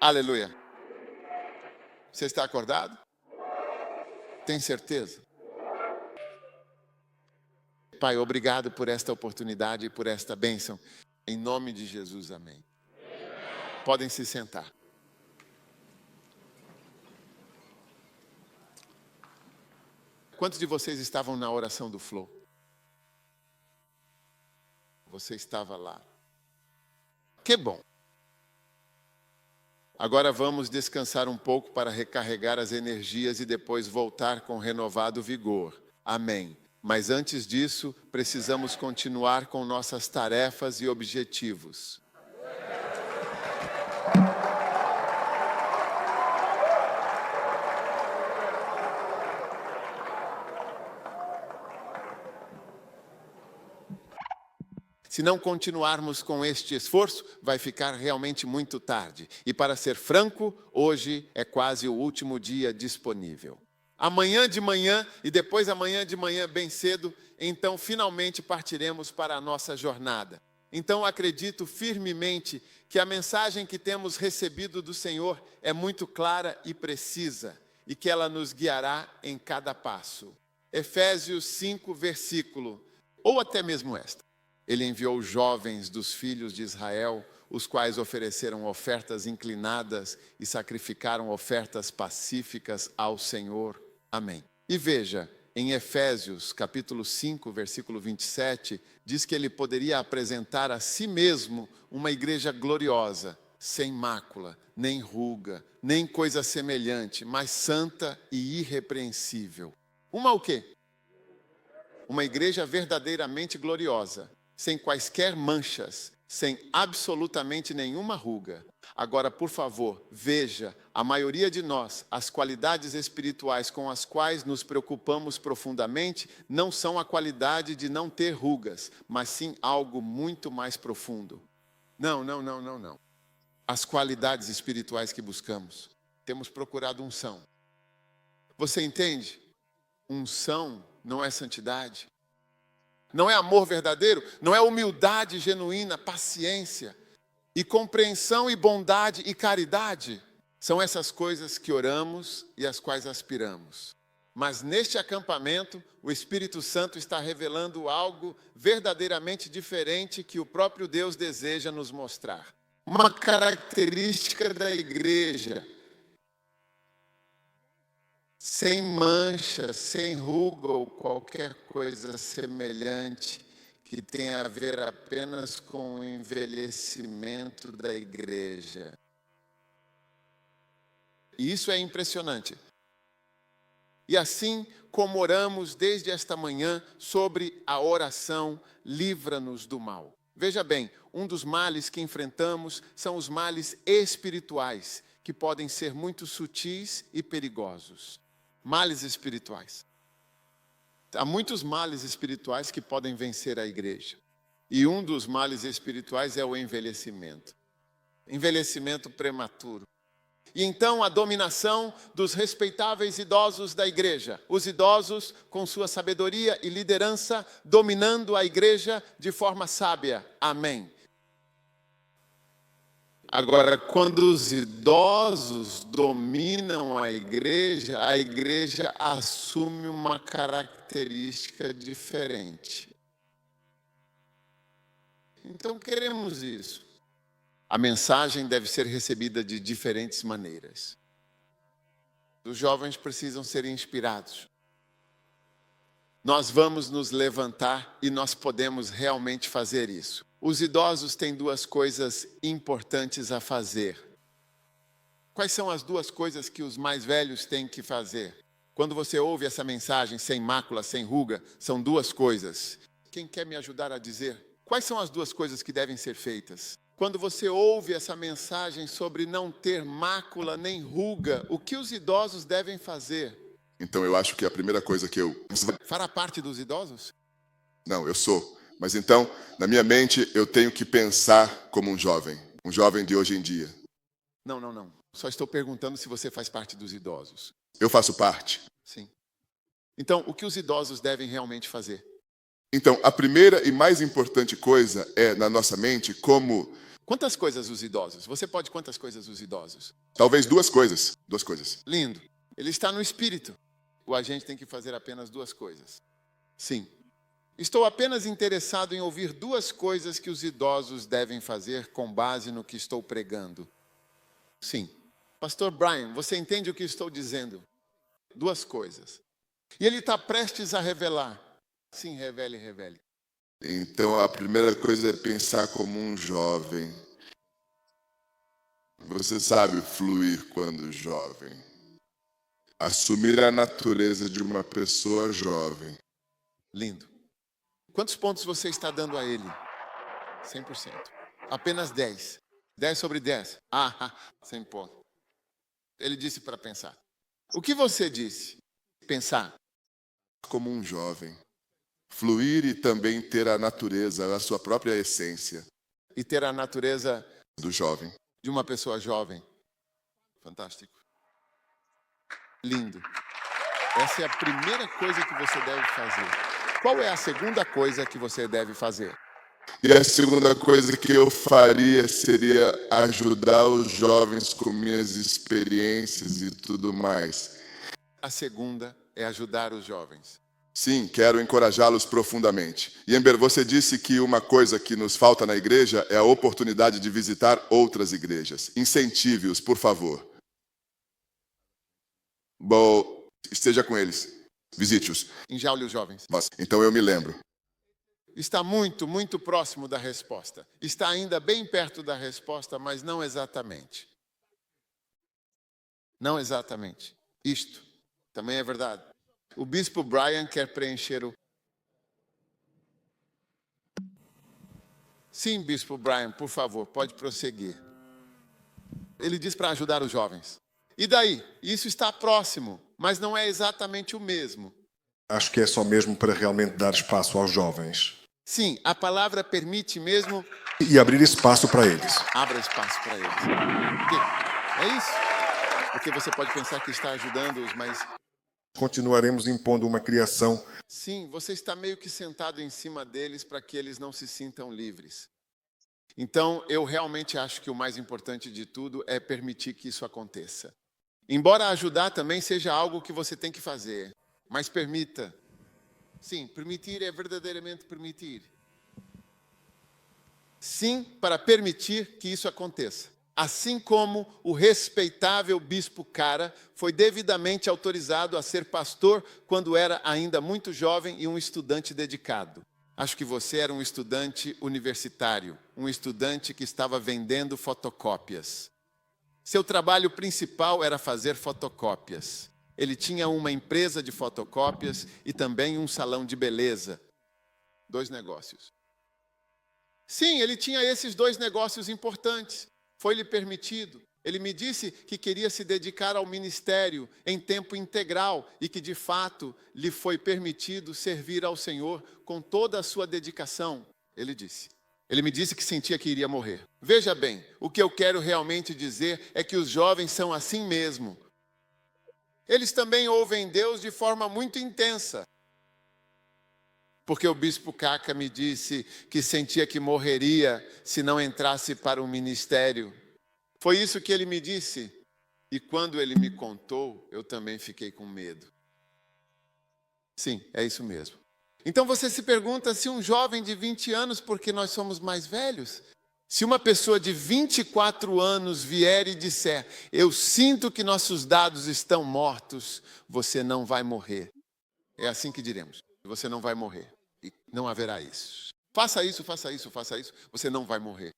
Aleluia. Você está acordado? Tem certeza? Pai, obrigado por esta oportunidade e por esta bênção. Em nome de Jesus, amém. Podem se sentar. Quantos de vocês estavam na oração do Flow? Você estava lá. Que bom. Agora vamos descansar um pouco para recarregar as energias e depois voltar com renovado vigor. Amém. Mas antes disso, precisamos continuar com nossas tarefas e objetivos. Se não continuarmos com este esforço, vai ficar realmente muito tarde. E para ser franco, hoje é quase o último dia disponível. Amanhã de manhã e depois amanhã de manhã bem cedo, então finalmente partiremos para a nossa jornada. Então acredito firmemente que a mensagem que temos recebido do Senhor é muito clara e precisa e que ela nos guiará em cada passo. Efésios 5, versículo, ou até mesmo esta. Ele enviou jovens dos filhos de Israel, os quais ofereceram ofertas inclinadas e sacrificaram ofertas pacíficas ao Senhor. Amém. E veja, em Efésios, capítulo 5, versículo 27, diz que ele poderia apresentar a si mesmo uma igreja gloriosa, sem mácula, nem ruga, nem coisa semelhante, mas santa e irrepreensível. Uma o quê? Uma igreja verdadeiramente gloriosa, sem quaisquer manchas, sem absolutamente nenhuma ruga. Agora, por favor, veja, a maioria de nós, as qualidades espirituais com as quais nos preocupamos profundamente, não são a qualidade de não ter rugas, mas sim algo muito mais profundo. Não. As qualidades espirituais que buscamos. Temos procurado unção. Você entende? Unção não é santidade. Não é amor verdadeiro, não é humildade genuína, paciência e compreensão e bondade e caridade. São essas coisas que oramos e às quais aspiramos. Mas neste acampamento, o Espírito Santo está revelando algo verdadeiramente diferente que o próprio Deus deseja nos mostrar. Uma característica da igreja, sem mancha, sem ruga ou qualquer coisa semelhante que tenha a ver apenas com o envelhecimento da igreja. E isso é impressionante. E assim como oramos desde esta manhã sobre a oração, livra-nos do mal. Veja bem, um dos males que enfrentamos são os males espirituais, que podem ser muito sutis e perigosos. Males espirituais. Há muitos males espirituais que podem vencer a igreja. E um dos males espirituais é o envelhecimento. Envelhecimento prematuro. E então a dominação dos respeitáveis idosos da igreja. Os idosos com sua sabedoria e liderança dominando a igreja de forma sábia. Amém. Agora, quando os idosos dominam a igreja assume uma característica diferente. Então, queremos isso. A mensagem deve ser recebida de diferentes maneiras. Os jovens precisam ser inspirados. Nós vamos nos levantar e nós podemos realmente fazer isso. Os idosos têm duas coisas importantes a fazer. Quais são as duas coisas que os mais velhos têm que fazer? Quando você ouve essa mensagem, sem mácula, sem ruga, são duas coisas. Quem quer me ajudar a dizer? Quais são as duas coisas que devem ser feitas? Quando você ouve essa mensagem sobre não ter mácula nem ruga, o que os idosos devem fazer? Então eu acho que a primeira coisa que eu... Fará parte dos idosos? Não, eu sou. Mas então, na minha mente, eu tenho que pensar como um jovem de hoje em dia. Não. Só estou perguntando se você faz parte dos idosos. Eu faço parte. Sim. Então, o que os idosos devem realmente fazer? Então, a primeira e mais importante coisa é, na nossa mente, como Quantas coisas os idosos? Você pode quantas coisas os idosos? Talvez duas coisas. Duas coisas. Lindo. Ele está no espírito. O agente tem que fazer apenas duas coisas. Sim. Estou apenas interessado em ouvir duas coisas que os idosos devem fazer com base no que estou pregando. Sim. Pastor Brian, você entende o que estou dizendo? Duas coisas. E ele está prestes a revelar. Sim, revele, revele. Então, a primeira coisa é pensar como um jovem. Você sabe fluir quando jovem. Assumir a natureza de uma pessoa jovem. Lindo. Quantos pontos você está dando a ele? 100%. Apenas 10. 10 sobre 10. 100 pontos. Ele disse para pensar. O que você disse? Pensar. Como um jovem. Fluir e também ter a natureza, a sua própria essência. E ter a natureza do jovem. De uma pessoa jovem. Fantástico. Lindo. Essa é a primeira coisa que você deve fazer. Qual é a segunda coisa que você deve fazer? E a segunda coisa que eu faria seria ajudar os jovens com minhas experiências e tudo mais. A segunda é ajudar os jovens. Sim, quero encorajá-los profundamente. E Ember, você disse que uma coisa que nos falta na igreja é a oportunidade de visitar outras igrejas. Incentive-os, por favor. Bom, esteja com eles. Visite-os. Enjaule os jovens. Nossa, então eu me lembro. Está muito, muito próximo da resposta. Está ainda bem perto da resposta, mas não exatamente. Não exatamente. Isto também é verdade. O bispo Brian quer preencher o... Sim, bispo Brian, por favor, pode prosseguir. Ele diz para ajudar os jovens. E daí? Isso está próximo, mas não é exatamente o mesmo. Acho que é só mesmo para realmente dar espaço aos jovens. Sim, a palavra permite mesmo... E abrir espaço para eles. Abra espaço para eles. Porque é isso. Porque você pode pensar que está ajudando-os, mas... Continuaremos impondo uma criação. Sim, você está meio que sentado em cima deles para que eles não se sintam livres. Então, eu realmente acho que o mais importante de tudo é permitir que isso aconteça. Embora ajudar também seja algo que você tem que fazer, mas permita. Sim, permitir é verdadeiramente permitir. Sim, para permitir que isso aconteça. Assim como o respeitável bispo Cara foi devidamente autorizado a ser pastor quando era ainda muito jovem e um estudante dedicado. Acho que você era um estudante universitário, um estudante que estava vendendo fotocópias. Seu trabalho principal era fazer fotocópias. Ele tinha uma empresa de fotocópias e também um salão de beleza. 2 negócios. Sim, ele tinha esses 2 negócios importantes. Foi-lhe permitido. Ele me disse que queria se dedicar ao ministério em tempo integral e que, de fato, lhe foi permitido servir ao Senhor com toda a sua dedicação, ele disse. Ele me disse que sentia que iria morrer. Veja bem, o que eu quero realmente dizer é que os jovens são assim mesmo. Eles também ouvem Deus de forma muito intensa. Porque o bispo Caca me disse que sentia que morreria se não entrasse para o ministério. Foi isso que ele me disse. E quando ele me contou, eu também fiquei com medo. Sim, é isso mesmo. Então você se pergunta se um jovem de 20 anos, porque nós somos mais velhos, se uma pessoa de 24 anos vier e disser, eu sinto que nossos dados estão mortos, você não vai morrer. É assim que diremos, você não vai morrer. E não haverá isso. Faça isso, faça isso, faça isso, você não vai morrer.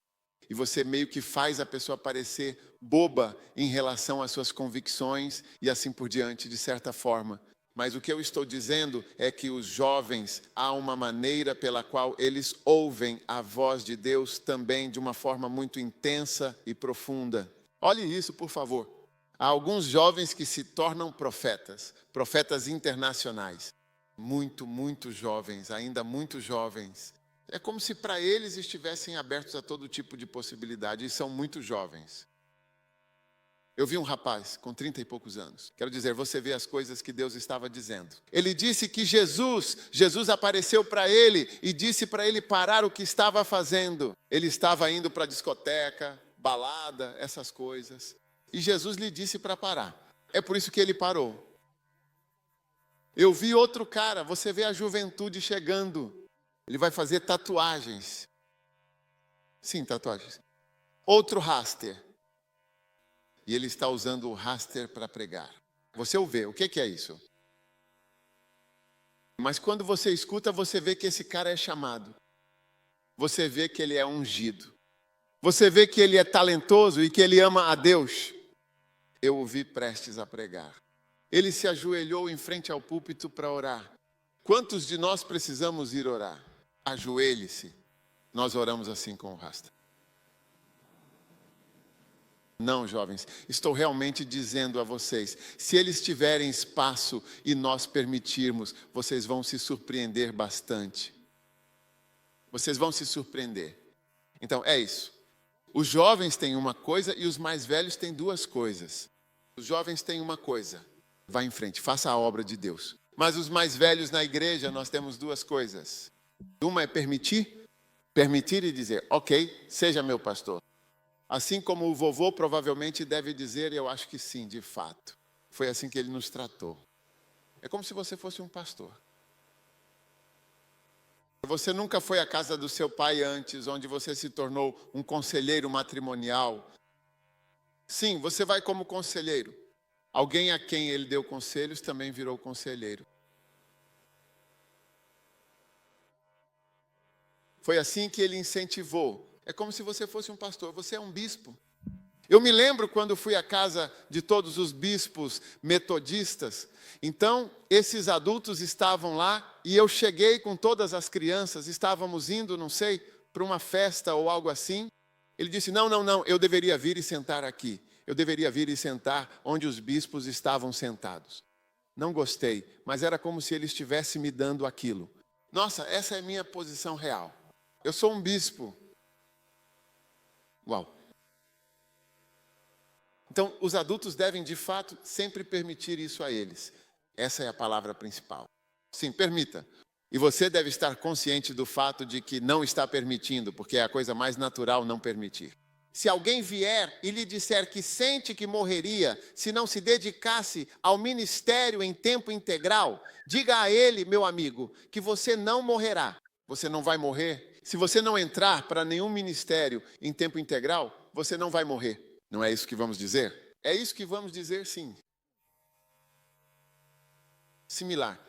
E você meio que faz a pessoa parecer boba em relação às suas convicções e assim por diante, de certa forma. Mas o que eu estou dizendo é que os jovens, há uma maneira pela qual eles ouvem a voz de Deus também de uma forma muito intensa e profunda. Olhe isso, por favor. Há alguns jovens que se tornam profetas, profetas internacionais. Muito, muito jovens, ainda muito jovens. É como se para eles estivessem abertos a todo tipo de possibilidade, e são muito jovens. Eu vi um rapaz com 30 e poucos anos. Quero dizer, você vê as coisas que Deus estava dizendo. Ele disse que Jesus apareceu para ele e disse para ele parar o que estava fazendo. Ele estava indo para a discoteca, balada, essas coisas. E Jesus lhe disse para parar. É por isso que ele parou. Eu vi outro cara, você vê a juventude chegando. Ele vai fazer tatuagens. Sim, tatuagens. Outro raster. E ele está usando o raster para pregar. Você o vê, o que é isso? Mas quando você escuta, você vê que esse cara é chamado. Você vê que ele é ungido. Você vê que ele é talentoso e que ele ama a Deus. Eu o vi prestes a pregar. Ele se ajoelhou em frente ao púlpito para orar. Quantos de nós precisamos ir orar? Ajoelhe-se. Nós oramos assim com o raster. Não, jovens, estou realmente dizendo a vocês, se eles tiverem espaço e nós permitirmos, vocês vão se surpreender bastante. Vocês vão se surpreender. Então, é isso. Os jovens têm uma coisa e os mais velhos têm duas coisas. Os jovens têm uma coisa. Vá em frente, faça a obra de Deus. Mas os mais velhos na igreja, nós temos duas coisas. Uma é permitir e dizer, ok, seja meu pastor. Assim como o vovô provavelmente deve dizer, eu acho que sim, de fato. Foi assim que ele nos tratou. É como se você fosse um pastor. Você nunca foi à casa do seu pai antes, onde você se tornou um conselheiro matrimonial. Sim, você vai como conselheiro. Alguém a quem ele deu conselhos também virou conselheiro. Foi assim que ele incentivou. É como se você fosse um pastor, você é um bispo. Eu me lembro quando fui à casa de todos os bispos metodistas. Então, esses adultos estavam lá e eu cheguei com todas as crianças. Estávamos indo, não sei, para uma festa ou algo assim. Ele disse, não, eu deveria vir e sentar aqui. Eu deveria vir e sentar onde os bispos estavam sentados. Não gostei, mas era como se ele estivesse me dando aquilo. Nossa, essa é a minha posição real. Eu sou um bispo. Uau! Então, os adultos devem, de fato, sempre permitir isso a eles. Essa é a palavra principal. Sim, permita. E você deve estar consciente do fato de que não está permitindo, porque é a coisa mais natural não permitir. Se alguém vier e lhe disser que sente que morreria se não se dedicasse ao ministério em tempo integral, diga a ele, meu amigo, que você não morrerá. Você não vai morrer. Se você não entrar para nenhum ministério em tempo integral, você não vai morrer. Não é isso que vamos dizer? É isso que vamos dizer, sim. Similar.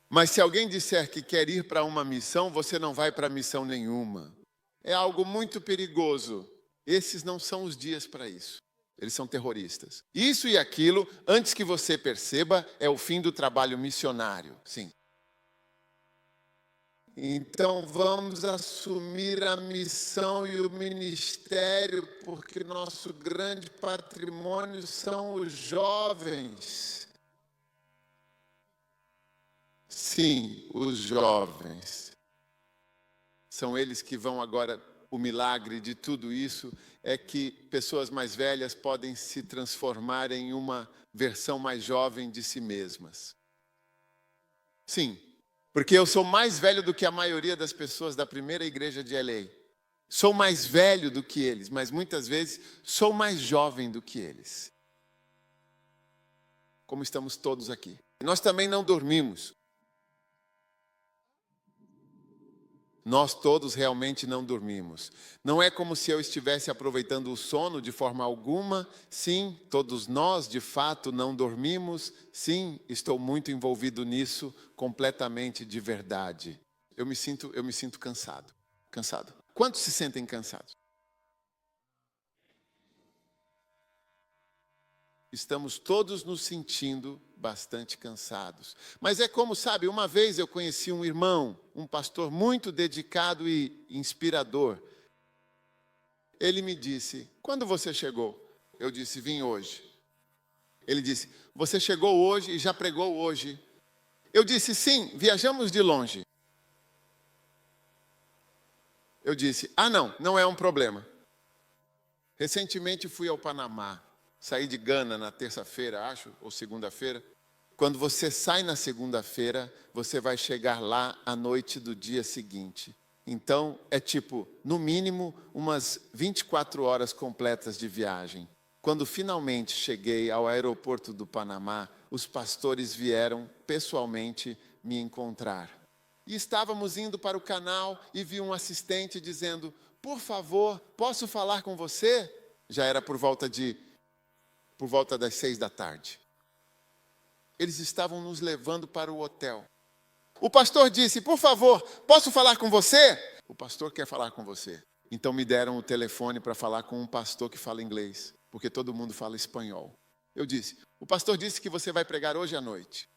Mas se alguém disser que quer ir para uma missão, você não vai para missão nenhuma. É algo muito perigoso. Esses não são os dias para isso. Eles são terroristas. Isso e aquilo, antes que você perceba, é o fim do trabalho missionário. Sim. Então vamos assumir a missão e o ministério, porque nosso grande patrimônio são os jovens. Sim, os jovens. São eles que vão agora. O milagre de tudo isso é que pessoas mais velhas podem se transformar em uma versão mais jovem de si mesmas. Sim. Porque eu sou mais velho do que a maioria das pessoas da primeira igreja de LA. Sou mais velho do que eles, mas muitas vezes sou mais jovem do que eles. Como estamos todos aqui. Nós também não dormimos. Nós todos realmente não dormimos. Não é como se eu estivesse aproveitando o sono de forma alguma. Sim, todos nós de fato não dormimos. Sim, estou muito envolvido nisso, completamente de verdade. Eu me sinto cansado. Quantos se sentem cansados? Estamos todos nos sentindo bastante cansados. Mas é como, sabe, uma vez eu conheci um irmão, um pastor muito dedicado e inspirador. Ele me disse, quando você chegou? Eu disse, vim hoje. Ele disse, você chegou hoje e já pregou hoje. Eu disse, sim, viajamos de longe. Eu disse, não é um problema. Recentemente fui ao Panamá. Saí de Gana na terça-feira, acho, ou segunda-feira. Quando você sai na segunda-feira, você vai chegar lá à noite do dia seguinte. Então, é tipo, no mínimo, umas 24 horas completas de viagem. Quando finalmente cheguei ao aeroporto do Panamá, os pastores vieram pessoalmente me encontrar. E estávamos indo para o canal e vi um assistente dizendo: por favor, posso falar com você? Já era por volta das 6 da tarde. Eles estavam nos levando para o hotel. O pastor disse: por favor, posso falar com você? O pastor quer falar com você. Então me deram o telefone para falar com um pastor que fala inglês, porque todo mundo fala espanhol. Eu disse: o pastor disse que você vai pregar hoje à noite.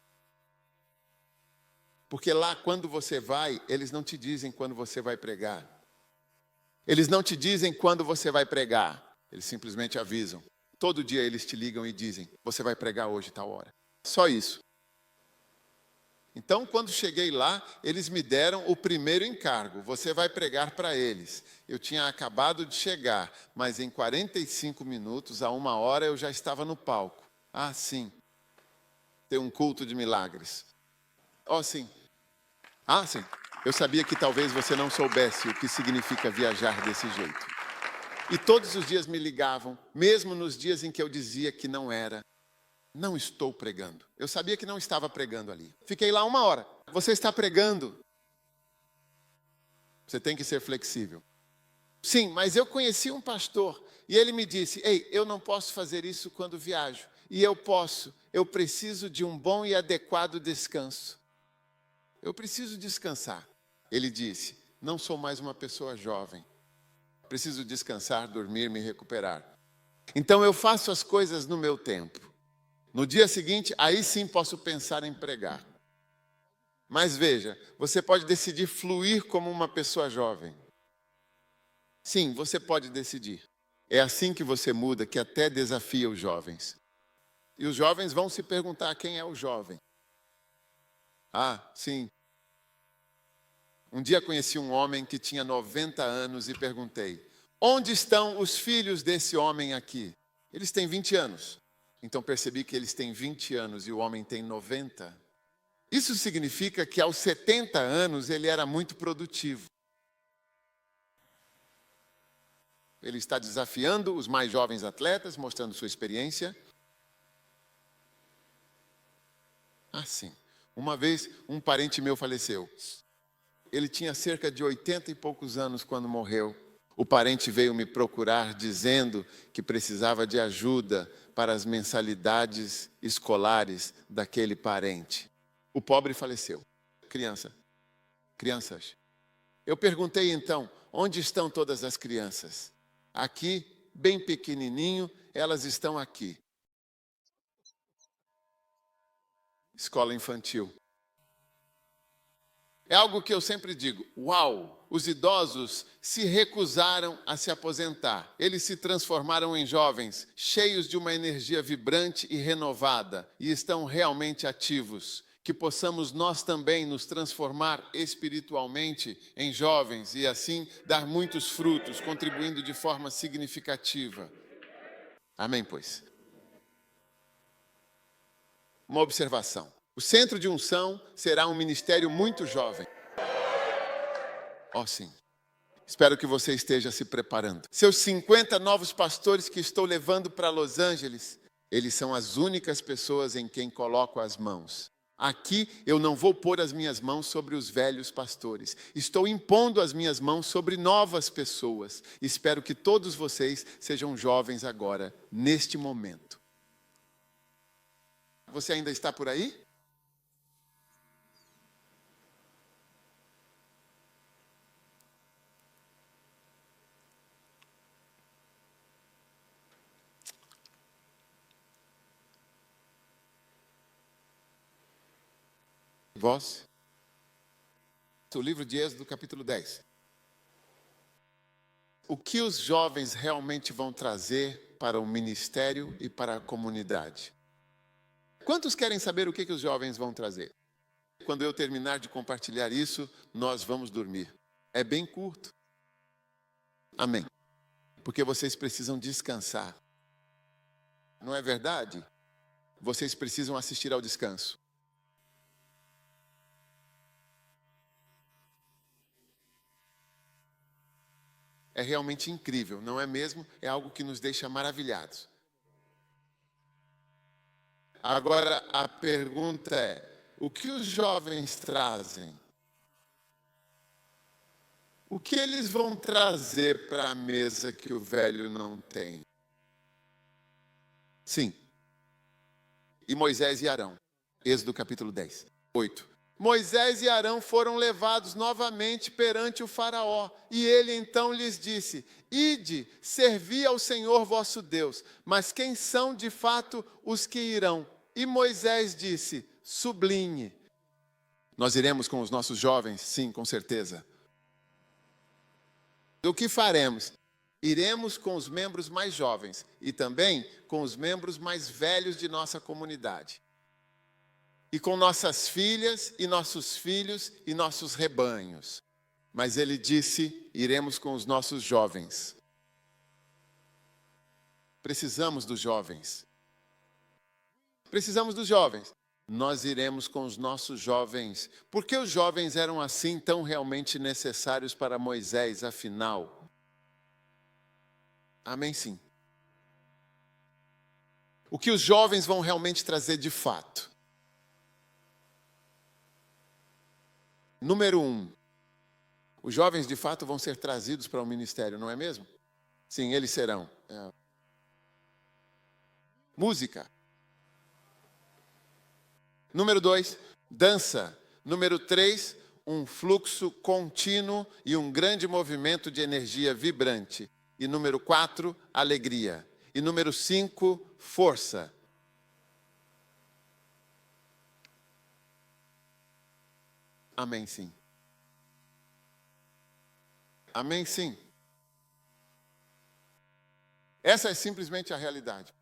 Porque lá, quando você vai, eles não te dizem quando você vai pregar. Eles não te dizem quando você vai pregar. Eles simplesmente avisam. Todo dia eles te ligam e dizem: você vai pregar hoje, tal hora. Só isso. Então, quando cheguei lá, eles me deram o primeiro encargo. Você vai pregar para eles. Eu tinha acabado de chegar, mas em 45 minutos, a 1 hora, eu já estava no palco. Ah, sim. Tem um culto de milagres. Oh, sim. Ah, sim. Eu sabia que talvez você não soubesse o que significa viajar desse jeito. E todos os dias me ligavam, mesmo nos dias em que eu dizia que não era. Não estou pregando. Eu sabia que não estava pregando ali. Fiquei lá 1 hora. Você está pregando. Você tem que ser flexível. Sim, mas eu conheci um pastor e ele me disse: ei, eu não posso fazer isso quando viajo. E eu preciso de um bom e adequado descanso. Eu preciso descansar. Ele disse: não sou mais uma pessoa jovem. Preciso descansar, dormir, me recuperar. Então eu faço as coisas no meu tempo. No dia seguinte, aí sim posso pensar em pregar. Mas veja, você pode decidir fluir como uma pessoa jovem. Sim, você pode decidir. É assim que você muda, que até desafia os jovens. E os jovens vão se perguntar: quem é o jovem? Ah, sim. Um dia conheci um homem que tinha 90 anos e perguntei: onde estão os filhos desse homem aqui? Eles têm 20 anos. Então percebi que eles têm 20 anos e o homem tem 90. Isso significa que aos 70 anos ele era muito produtivo. Ele está desafiando os mais jovens atletas, mostrando sua experiência. Ah, sim. Uma vez um parente meu faleceu. Ele tinha cerca de 80 e poucos anos quando morreu. O parente veio me procurar dizendo que precisava de ajuda para as mensalidades escolares daquele parente. O pobre faleceu. Crianças. Eu perguntei então: onde estão todas as crianças? Aqui, bem pequenininho, elas estão aqui. Escola infantil. É algo que eu sempre digo: uau, os idosos se recusaram a se aposentar. Eles se transformaram em jovens, cheios de uma energia vibrante e renovada, e estão realmente ativos. Que possamos nós também nos transformar espiritualmente em jovens e assim dar muitos frutos, contribuindo de forma significativa. Amém, pois. Uma observação. O centro de unção será um ministério muito jovem. Oh, sim. Espero que você esteja se preparando. Seus 50 novos pastores que estou levando para Los Angeles, eles são as únicas pessoas em quem coloco as mãos. Aqui eu não vou pôr as minhas mãos sobre os velhos pastores. Estou impondo as minhas mãos sobre novas pessoas. Espero que todos vocês sejam jovens agora, neste momento. Você ainda está por aí? Vós? O livro de Êxodo, capítulo 10. O que os jovens realmente vão trazer para o ministério e para a comunidade? Quantos querem saber o que os jovens vão trazer? Quando eu terminar de compartilhar isso, nós vamos dormir. É bem curto. Amém. Porque vocês precisam descansar. Não é verdade? Vocês precisam assistir ao descanso. É realmente incrível, não é mesmo? É algo que nos deixa maravilhados. Agora, a pergunta é, o que os jovens trazem? O que eles vão trazer para a mesa que o velho não tem? Sim. E Moisés e Arão. Êxodo capítulo 10, 8. Moisés e Arão foram levados novamente perante o faraó. E ele então lhes disse, ide, servi ao Senhor vosso Deus. Mas quem são de fato os que irão? E Moisés disse, sublinhe. Nós iremos com os nossos jovens? Sim, com certeza. O que faremos? Iremos com os membros mais jovens e também com os membros mais velhos de nossa comunidade. E com nossas filhas e nossos filhos e nossos rebanhos. Mas ele disse, iremos com os nossos jovens. Precisamos dos jovens. Precisamos dos jovens. Nós iremos com os nossos jovens. Por que os jovens eram assim tão realmente necessários para Moisés, afinal? Amém, sim. O que os jovens vão realmente trazer de fato? Número 1. Os jovens de fato vão ser trazidos para o ministério, não é mesmo? Sim, eles serão. Música. Número 2, dança. Número 3, um fluxo contínuo e um grande movimento de energia vibrante. E número 4, alegria. E número 5, força. Amém, sim. Amém, sim. Essa é simplesmente a realidade.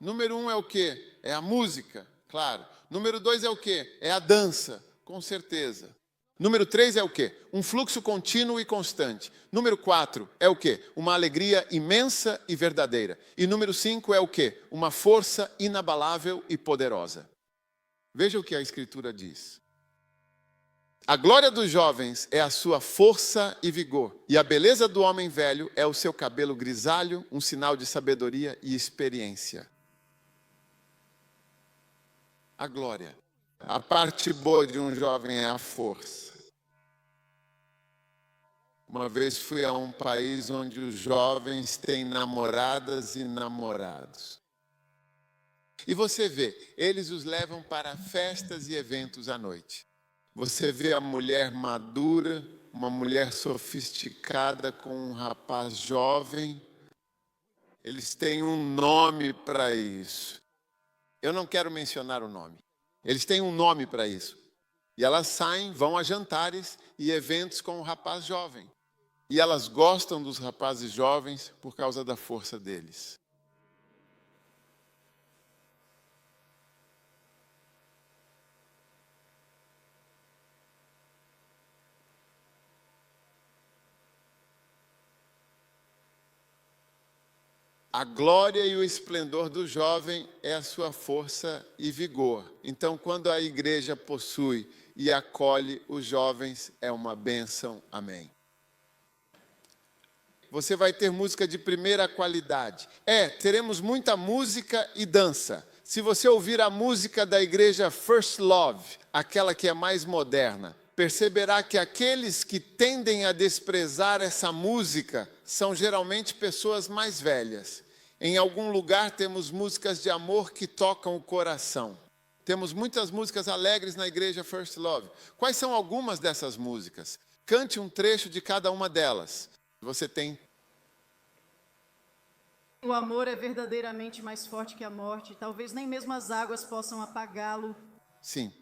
Número 1 é o quê? É a música, claro. Número 2 é o quê? É a dança, com certeza. Número 3 é o quê? Um fluxo contínuo e constante. Número 4 é o quê? Uma alegria imensa e verdadeira. E número 5 é o quê? Uma força inabalável e poderosa. Veja o que a Escritura diz. A glória dos jovens é a sua força e vigor. E a beleza do homem velho é o seu cabelo grisalho, um sinal de sabedoria e experiência. A glória. A parte boa de um jovem é a força. Uma vez fui a um país onde os jovens têm namoradas e namorados. E você vê, eles os levam para festas e eventos à noite. Você vê a mulher madura, uma mulher sofisticada com um rapaz jovem. Eles têm um nome para isso. Eu não quero mencionar o nome. Eles têm um nome para isso. E elas saem, vão a jantares e eventos com o rapaz jovem. E elas gostam dos rapazes jovens por causa da força deles. A glória e o esplendor do jovem é a sua força e vigor. Então, quando a igreja possui e acolhe os jovens, é uma bênção. Amém. Você vai ter música de primeira qualidade. Teremos muita música e dança. Se você ouvir a música da igreja First Love, aquela que é mais moderna, perceberá que aqueles que tendem a desprezar essa música são geralmente pessoas mais velhas. Em algum lugar temos músicas de amor que tocam o coração. Temos muitas músicas alegres na igreja First Love. Quais são algumas dessas músicas? Cante um trecho de cada uma delas. Você tem. O amor é verdadeiramente mais forte que a morte. Talvez nem mesmo as águas possam apagá-lo. Sim.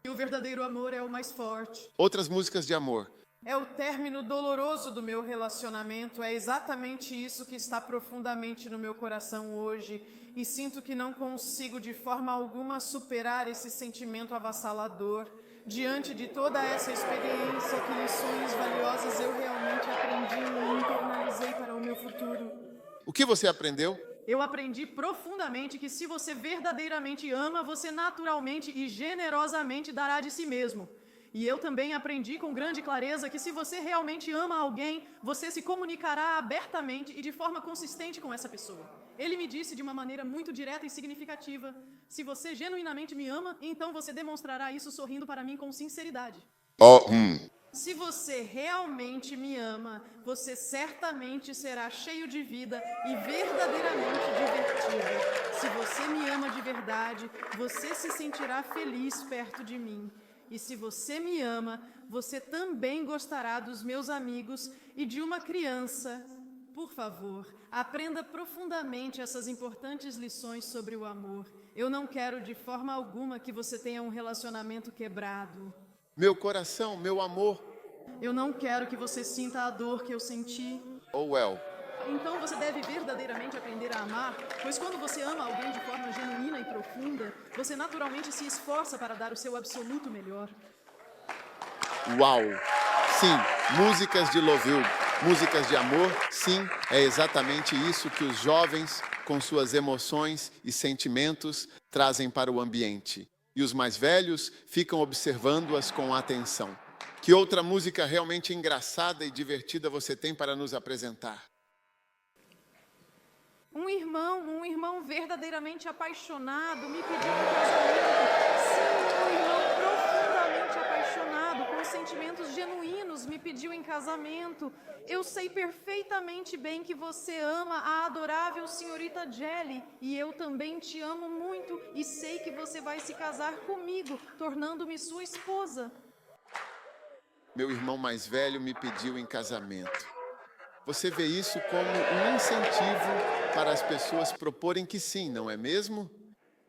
E o verdadeiro amor é o mais forte. Outras músicas de amor. É o término doloroso do meu relacionamento. É exatamente isso que está profundamente no meu coração hoje. E sinto que não consigo de forma alguma superar esse sentimento avassalador. Diante de toda essa experiência, que lições valiosas eu realmente aprendi internamente. O que você aprendeu? Eu aprendi profundamente que se você verdadeiramente ama, você naturalmente e generosamente dará de si mesmo. E eu também aprendi com grande clareza que se você realmente ama alguém, você se comunicará abertamente e de forma consistente com essa pessoa. Ele me disse de uma maneira muito direta e significativa: se você genuinamente me ama, então você demonstrará isso sorrindo para mim com sinceridade. Se você realmente me ama, você certamente será cheio de vida e verdadeiramente divertido. Se você me ama de verdade, você se sentirá feliz perto de mim. E se você me ama, você também gostará dos meus amigos e de uma criança. Por favor, aprenda profundamente essas importantes lições sobre o amor. Eu não quero de forma alguma que você tenha um relacionamento quebrado. Meu coração, meu amor. Eu não quero que você sinta a dor que eu senti. Oh, well. Então você deve verdadeiramente aprender a amar, pois quando você ama alguém de forma genuína e profunda, você naturalmente se esforça para dar o seu absoluto melhor. Uau! Sim, músicas de louvor, músicas de amor, sim, é exatamente isso que os jovens, com suas emoções e sentimentos, trazem para o ambiente. E os mais velhos ficam observando-as com atenção. Que outra música realmente engraçada e divertida você tem para nos apresentar? Um irmão verdadeiramente apaixonado me pediu em casamento. Sim, um irmão profundamente apaixonado, com sentimentos genuínos, me pediu em casamento. Eu sei perfeitamente bem que você ama a adorável senhorita Jelly, e eu também te amo muito, e sei que você vai se casar comigo, tornando-me sua esposa. Meu irmão mais velho me pediu em casamento. Você vê isso como um incentivo para as pessoas proporem que sim, não é mesmo?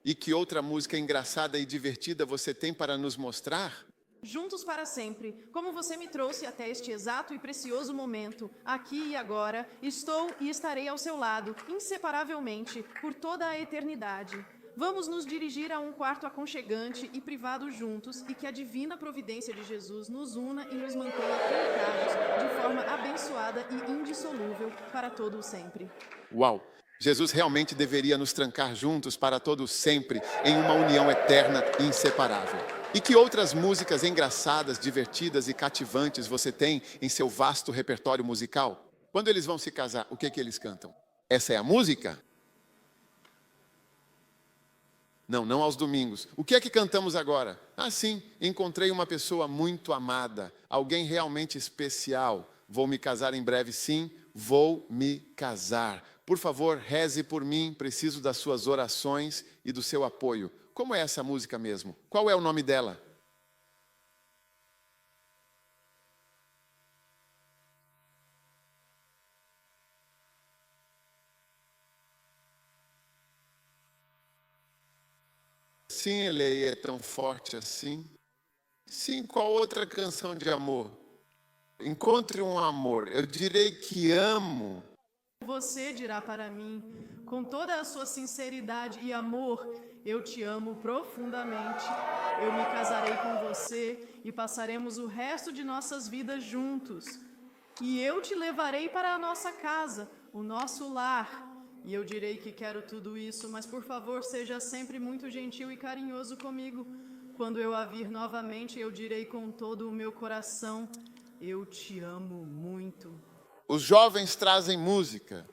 E que outra música engraçada e divertida você tem para nos mostrar? Juntos para sempre, como você me trouxe até este exato e precioso momento, aqui e agora, estou e estarei ao seu lado, inseparavelmente, por toda a eternidade. Vamos nos dirigir a um quarto aconchegante e privado juntos e que a divina providência de Jesus nos una e nos mantenha conectados de forma abençoada e indissolúvel para todo o sempre. Uau! Jesus realmente deveria nos trancar juntos para todo sempre em uma união eterna e inseparável. E que outras músicas engraçadas, divertidas e cativantes você tem em seu vasto repertório musical? Quando eles vão se casar, o que eles cantam? Essa é a música? Não aos domingos. O que é que cantamos agora? Ah, sim, encontrei uma pessoa muito amada, alguém realmente especial. Vou me casar em breve, sim, vou me casar. Por favor, reze por mim, preciso das suas orações e do seu apoio. Como é essa música mesmo? Qual é o nome dela? Sim, ele é tão forte assim. Sim, qual outra canção de amor? Encontre um amor. Eu direi que amo. Você dirá para mim, com toda a sua sinceridade e amor, eu te amo profundamente. Eu me casarei com você e passaremos o resto de nossas vidas juntos. E eu te levarei para a nossa casa, o nosso lar. E eu direi que quero tudo isso, mas por favor, seja sempre muito gentil e carinhoso comigo. Quando eu a vir novamente, eu direi com todo o meu coração, eu te amo muito. Os jovens trazem música.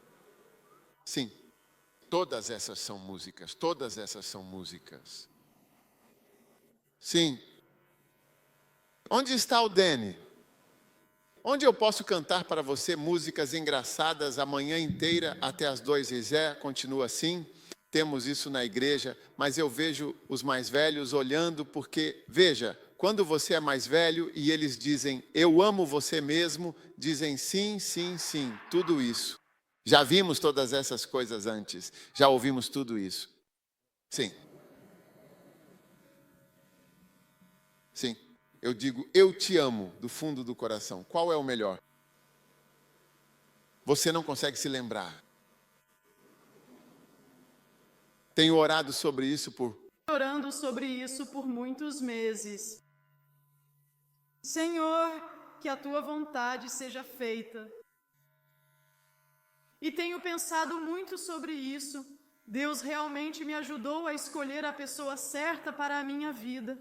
Sim, todas essas são músicas, todas essas são músicas. Sim. Onde está o Danny? Onde eu posso cantar para você músicas engraçadas a manhã inteira até as 2h? Continua assim? Temos isso na igreja, mas eu vejo os mais velhos olhando porque, veja, quando você é mais velho e eles dizem, eu amo você mesmo, dizem sim, sim, sim, tudo isso. Já vimos todas essas coisas antes, já ouvimos tudo isso. Sim. Sim. Eu digo, eu te amo, do fundo do coração. Qual é o melhor? Você não consegue se lembrar. Tenho orado sobre isso Orando sobre isso por muitos meses. Senhor, que a tua vontade seja feita. E tenho pensado muito sobre isso. Deus realmente me ajudou a escolher a pessoa certa para a minha vida.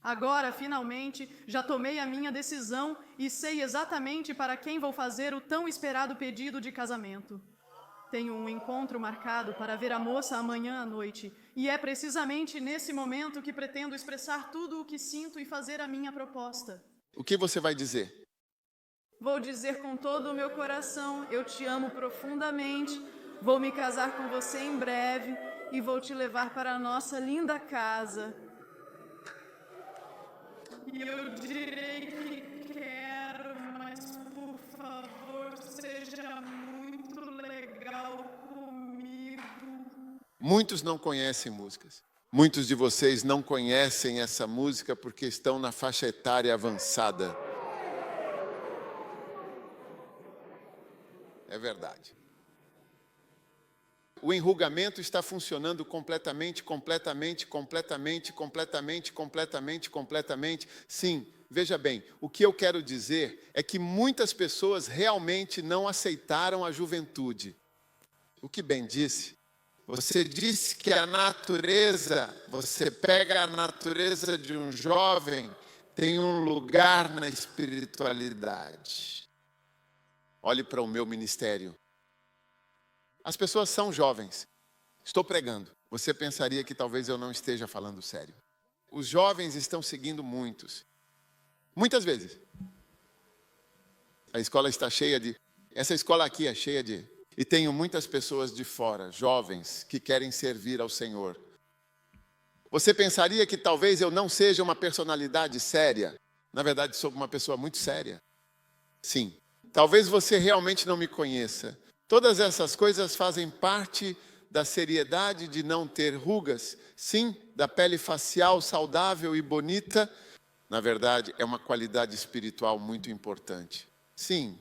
Agora, finalmente, já tomei a minha decisão e sei exatamente para quem vou fazer o tão esperado pedido de casamento. Tenho um encontro marcado para ver a moça amanhã à noite, e é precisamente nesse momento que pretendo expressar tudo o que sinto e fazer a minha proposta. O que você vai dizer? Vou dizer com todo o meu coração, eu te amo profundamente, vou me casar com você em breve e vou te levar para a nossa linda casa. E eu direi que quero, mas por favor, seja muito legal comigo. Muitos não conhecem músicas. Muitos de vocês não conhecem essa música porque estão na faixa etária avançada. É verdade. O enrugamento está funcionando completamente. Sim, veja bem, o que eu quero dizer é que muitas pessoas realmente não aceitaram a juventude. O que Ben disse? Você disse que a natureza, você pega a natureza de um jovem, tem um lugar na espiritualidade. Olhe para o meu ministério. As pessoas são jovens. Estou pregando. Você pensaria que talvez eu não esteja falando sério. Os jovens estão seguindo muitos. Muitas vezes. A escola está cheia de... Essa escola aqui é cheia de... E tenho muitas pessoas de fora, jovens, que querem servir ao Senhor. Você pensaria que talvez eu não seja uma personalidade séria. Na verdade, sou uma pessoa muito séria. Sim. Talvez você realmente não me conheça. Todas essas coisas fazem parte da seriedade de não ter rugas. Sim, da pele facial saudável e bonita. Na verdade, é uma qualidade espiritual muito importante. Sim.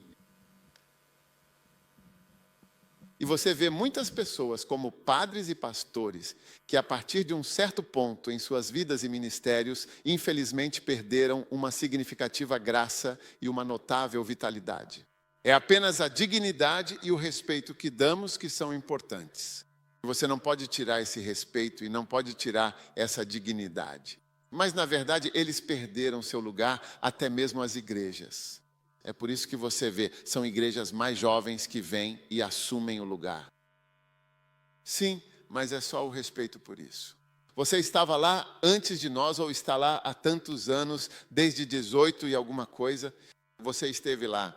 E você vê muitas pessoas, como padres e pastores, que a partir de um certo ponto em suas vidas e ministérios, infelizmente perderam uma significativa graça e uma notável vitalidade. É apenas a dignidade e o respeito que damos que são importantes. Você não pode tirar esse respeito e não pode tirar essa dignidade. Mas, na verdade, eles perderam seu lugar, até mesmo as igrejas. É por isso que você vê, são igrejas mais jovens que vêm e assumem o lugar. Sim, mas é só o respeito por isso. Você estava lá antes de nós ou está lá há tantos anos, desde 18 e alguma coisa, você esteve lá.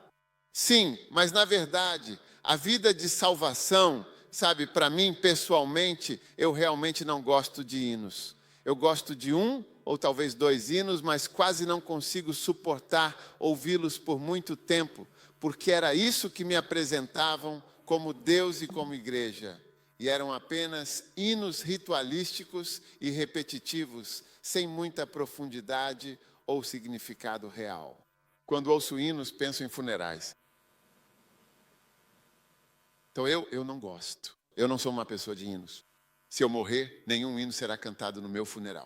Sim, mas na verdade, a vida de salvação, sabe, para mim pessoalmente, eu realmente não gosto de hinos. Eu gosto de um ou talvez 2 hinos, mas quase não consigo suportar ouvi-los por muito tempo, porque era isso que me apresentavam como Deus e como igreja. E eram apenas hinos ritualísticos e repetitivos, sem muita profundidade ou significado real. Quando ouço hinos, penso em funerais. Então eu não gosto. Eu não sou uma pessoa de hinos. Se eu morrer, nenhum hino será cantado no meu funeral.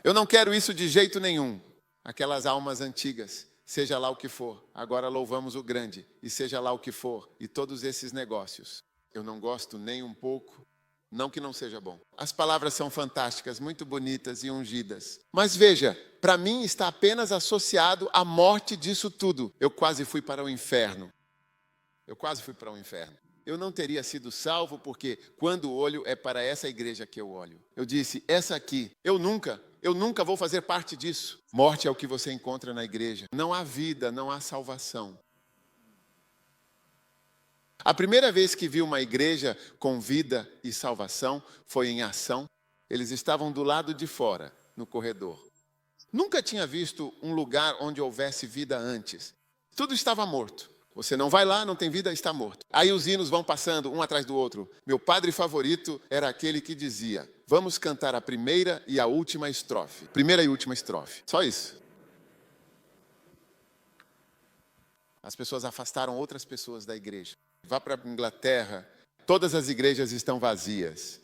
Eu não quero isso de jeito nenhum. Aquelas almas antigas, seja lá o que for, agora louvamos o grande, e seja lá o que for, e todos esses negócios. Eu não gosto nem um pouco, não que não seja bom. As palavras são fantásticas, muito bonitas e ungidas. Mas veja, para mim está apenas associado à morte disso tudo. Eu quase fui para o inferno. Eu não teria sido salvo porque quando olho é para essa igreja que eu olho. Eu disse, essa aqui, eu nunca vou fazer parte disso. Morte é o que você encontra na igreja. Não há vida, não há salvação. A primeira vez que vi uma igreja com vida e salvação foi em ação. Eles estavam do lado de fora, no corredor. Nunca tinha visto um lugar onde houvesse vida antes. Tudo estava morto. Você não vai lá, não tem vida, está morto. Aí os hinos vão passando um atrás do outro. Meu padre favorito era aquele que dizia, vamos cantar a primeira e a última estrofe. Primeira e última estrofe. Só isso. As pessoas afastaram outras pessoas da igreja. Vá para a Inglaterra, todas as igrejas estão vazias.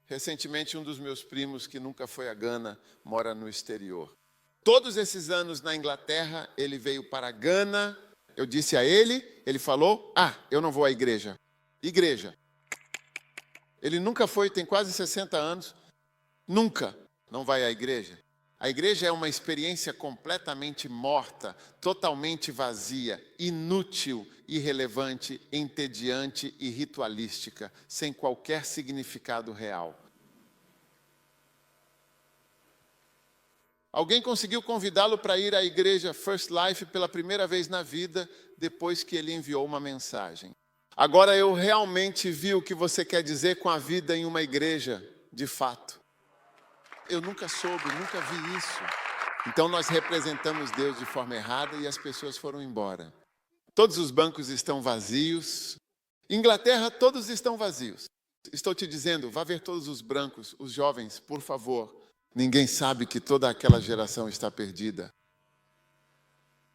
Recentemente, um dos meus primos, que nunca foi a Gana, mora no exterior. Todos esses anos na Inglaterra, ele veio para a Gana. Eu disse a ele, ele falou, eu não vou à igreja. Igreja. Ele nunca foi, tem quase 60 anos, nunca não vai à igreja. A igreja é uma experiência completamente morta, totalmente vazia, inútil, irrelevante, entediante e ritualística, sem qualquer significado real. Alguém conseguiu convidá-lo para ir à igreja First Life pela primeira vez na vida, depois que ele enviou uma mensagem. Agora eu realmente vi o que você quer dizer com a vida em uma igreja, de fato. Eu nunca soube, nunca vi isso. Então nós representamos Deus de forma errada e as pessoas foram embora. Todos os bancos estão vazios. Inglaterra, todos estão vazios. Estou te dizendo, vá ver todos os brancos, os jovens, por favor. Ninguém sabe que toda aquela geração está perdida.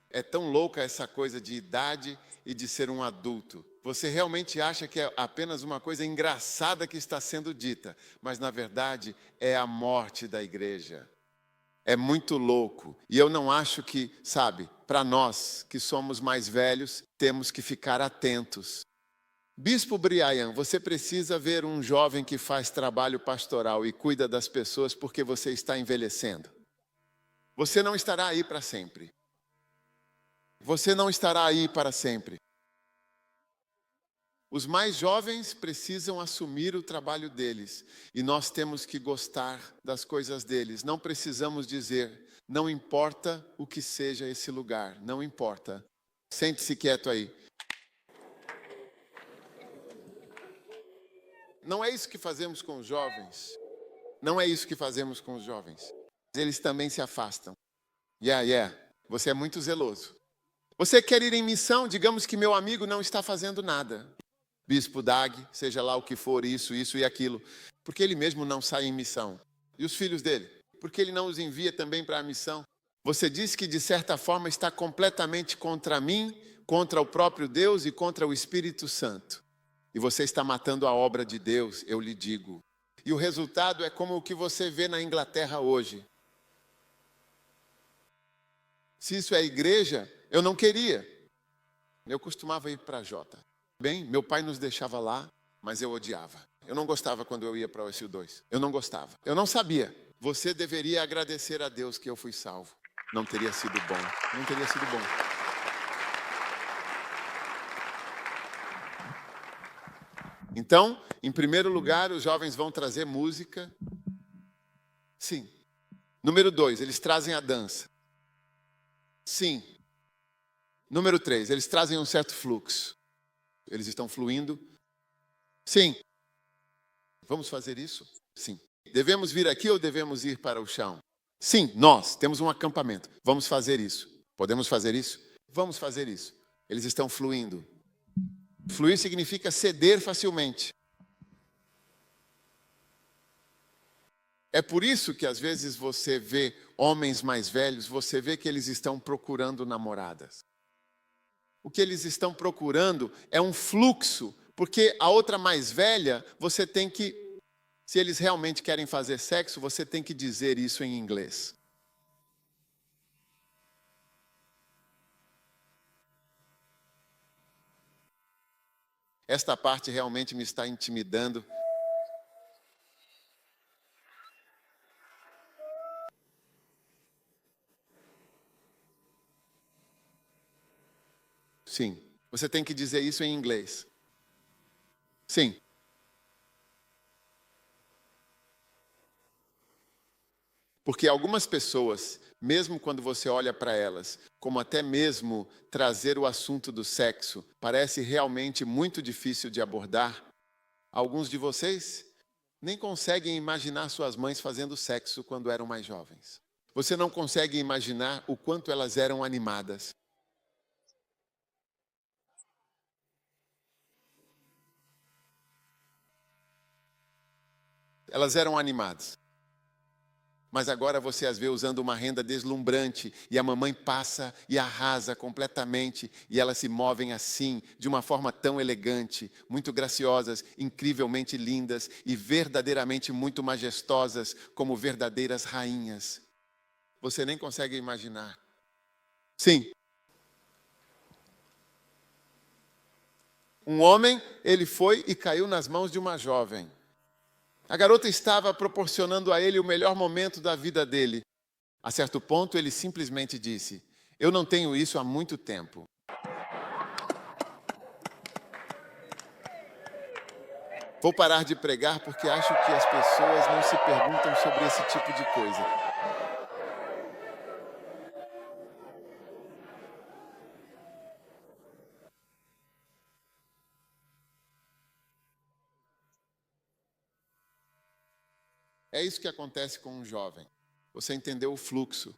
É tão louca essa coisa de idade e de ser um adulto. Você realmente acha que é apenas uma coisa engraçada que está sendo dita, mas na verdade é a morte da igreja. É muito louco. E eu não acho que, para nós que somos mais velhos, temos que ficar atentos. Bispo Brian, você precisa ver um jovem que faz trabalho pastoral e cuida das pessoas porque você está envelhecendo. Você não estará aí para sempre. Você não estará aí para sempre. Os mais jovens precisam assumir o trabalho deles e nós temos que gostar das coisas deles. Não precisamos dizer, não importa o que seja esse lugar, não importa. Sente-se quieto aí. Não é isso que fazemos com os jovens. Não é isso que fazemos com os jovens. Eles também se afastam. Você é muito zeloso. Você quer ir em missão? Digamos que meu amigo não está fazendo nada. Bispo Dag, seja lá o que for, isso e aquilo. Porque ele mesmo não sai em missão. E os filhos dele? Porque ele não os envia também para a missão? Você diz que de certa forma está completamente contra mim, contra o próprio Deus e contra o Espírito Santo. E você está matando a obra de Deus, eu lhe digo. E o resultado é como o que você vê na Inglaterra hoje. Se isso é igreja, eu não queria. Eu costumava ir para a Jota. Bem, meu pai nos deixava lá, mas eu odiava. Eu não gostava quando eu ia para o SU2. Eu não gostava. Eu não sabia. Você deveria agradecer a Deus que eu fui salvo. Não teria sido bom. Não teria sido bom. Então, em primeiro lugar, os jovens vão trazer música. Sim. Número 2, eles trazem a dança. Sim. Número 3, eles trazem um certo fluxo. Eles estão fluindo. Sim. Vamos fazer isso? Sim. Devemos vir aqui ou devemos ir para o chão? Sim, nós temos um acampamento. Vamos fazer isso. Podemos fazer isso? Vamos fazer isso. Eles estão fluindo. Fluir significa ceder facilmente. É por isso que às vezes você vê homens mais velhos, você vê que eles estão procurando namoradas. O que eles estão procurando é um fluxo, porque a outra mais velha, você tem que, se eles realmente querem fazer sexo, você tem que dizer isso em inglês. Esta parte realmente me está intimidando. Sim, você tem que dizer isso em inglês. Sim. Porque algumas pessoas, mesmo quando você olha para elas, como até mesmo trazer o assunto do sexo, parece realmente muito difícil de abordar. Alguns de vocês nem conseguem imaginar suas mães fazendo sexo quando eram mais jovens. Você não consegue imaginar o quanto elas eram animadas. Elas eram animadas. Mas agora você as vê usando uma renda deslumbrante e a mamãe passa e arrasa completamente e elas se movem assim, de uma forma tão elegante, muito graciosas, incrivelmente lindas e verdadeiramente muito majestosas como verdadeiras rainhas. Você nem consegue imaginar. Sim. Um homem, ele foi e caiu nas mãos de uma jovem. A garota estava proporcionando a ele o melhor momento da vida dele. A certo ponto, ele simplesmente disse: eu não tenho isso há muito tempo. Vou parar de pregar porque acho que as pessoas não se perguntam sobre esse tipo de coisa. É isso que acontece com um jovem. Você entendeu o fluxo.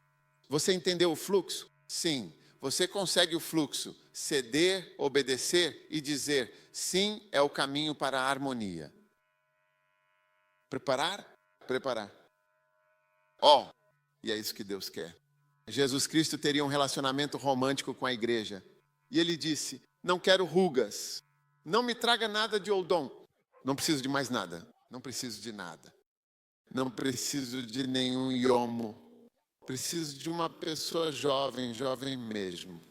Você entendeu o fluxo? Sim. Você consegue o fluxo, ceder, obedecer e dizer: sim, é o caminho para a harmonia. Preparar? Preparar. E é isso que Deus quer. Jesus Cristo teria um relacionamento romântico com a igreja. E ele disse: não quero rugas. Não me traga nada de Odom. Não preciso de mais nada. Não preciso de nada. Não preciso de nenhum iomo. Preciso de uma pessoa jovem, jovem mesmo.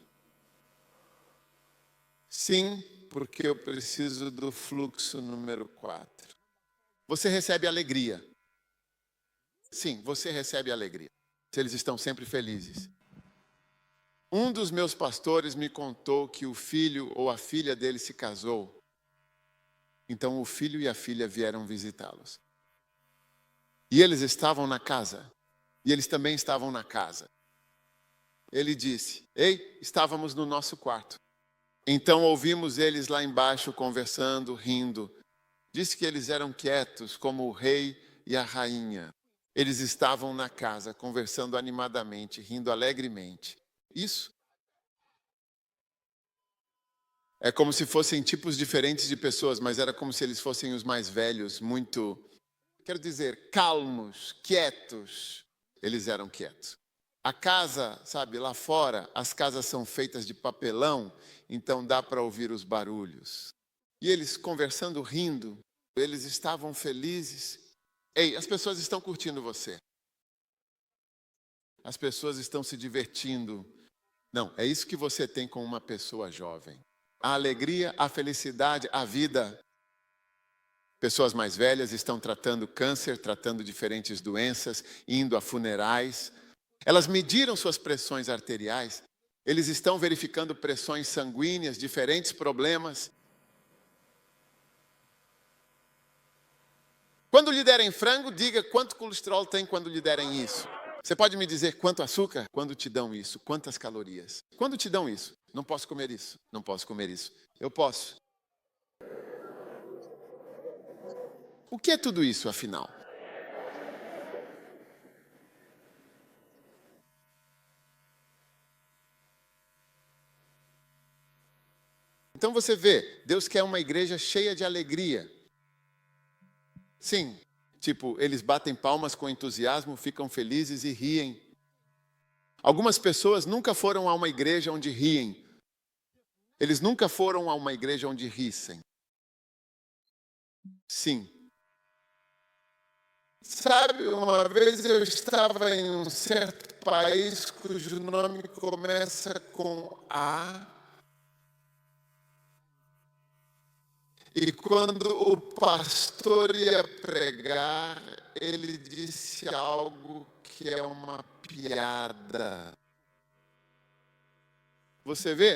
Sim, porque eu preciso do fluxo número 4. Você recebe alegria. Sim, você recebe alegria. Eles estão sempre felizes. Um dos meus pastores me contou que o filho ou a filha dele se casou. Então o filho e a filha vieram visitá-los. E eles estavam na casa. E eles também estavam na casa. Ele disse: ei, estávamos no nosso quarto. Então ouvimos eles lá embaixo conversando, rindo. Disse que eles eram quietos, como o rei e a rainha. Eles estavam na casa, conversando animadamente, rindo alegremente. Isso é como se fossem tipos diferentes de pessoas, mas era como se eles fossem os mais velhos, muito, quero dizer, calmos, quietos. Eles eram quietos. A casa, sabe, lá fora, as casas são feitas de papelão, então dá para ouvir os barulhos. E eles conversando, rindo, eles estavam felizes. Ei, as pessoas estão curtindo você. As pessoas estão se divertindo. Não, é isso que você tem com uma pessoa jovem. A alegria, a felicidade, a vida. Pessoas mais velhas estão tratando câncer, tratando diferentes doenças, indo a funerais. Elas mediram suas pressões arteriais. Eles estão verificando pressões sanguíneas, diferentes problemas. Quando lhe derem frango, diga quanto colesterol tem quando lhe derem isso. Você pode me dizer quanto açúcar? Quando te dão isso? Quantas calorias? Quando te dão isso? Não posso comer isso. Não posso comer isso. Eu posso. O que é tudo isso, afinal? Então você vê, Deus quer uma igreja cheia de alegria. Sim, tipo, eles batem palmas com entusiasmo, ficam felizes e riem. Algumas pessoas nunca foram a uma igreja onde riem. Eles nunca foram a uma igreja onde rissem. Sim. Sabe, uma vez eu estava em um certo país cujo nome começa com A. E quando o pastor ia pregar, ele disse algo que é uma piada. Você vê?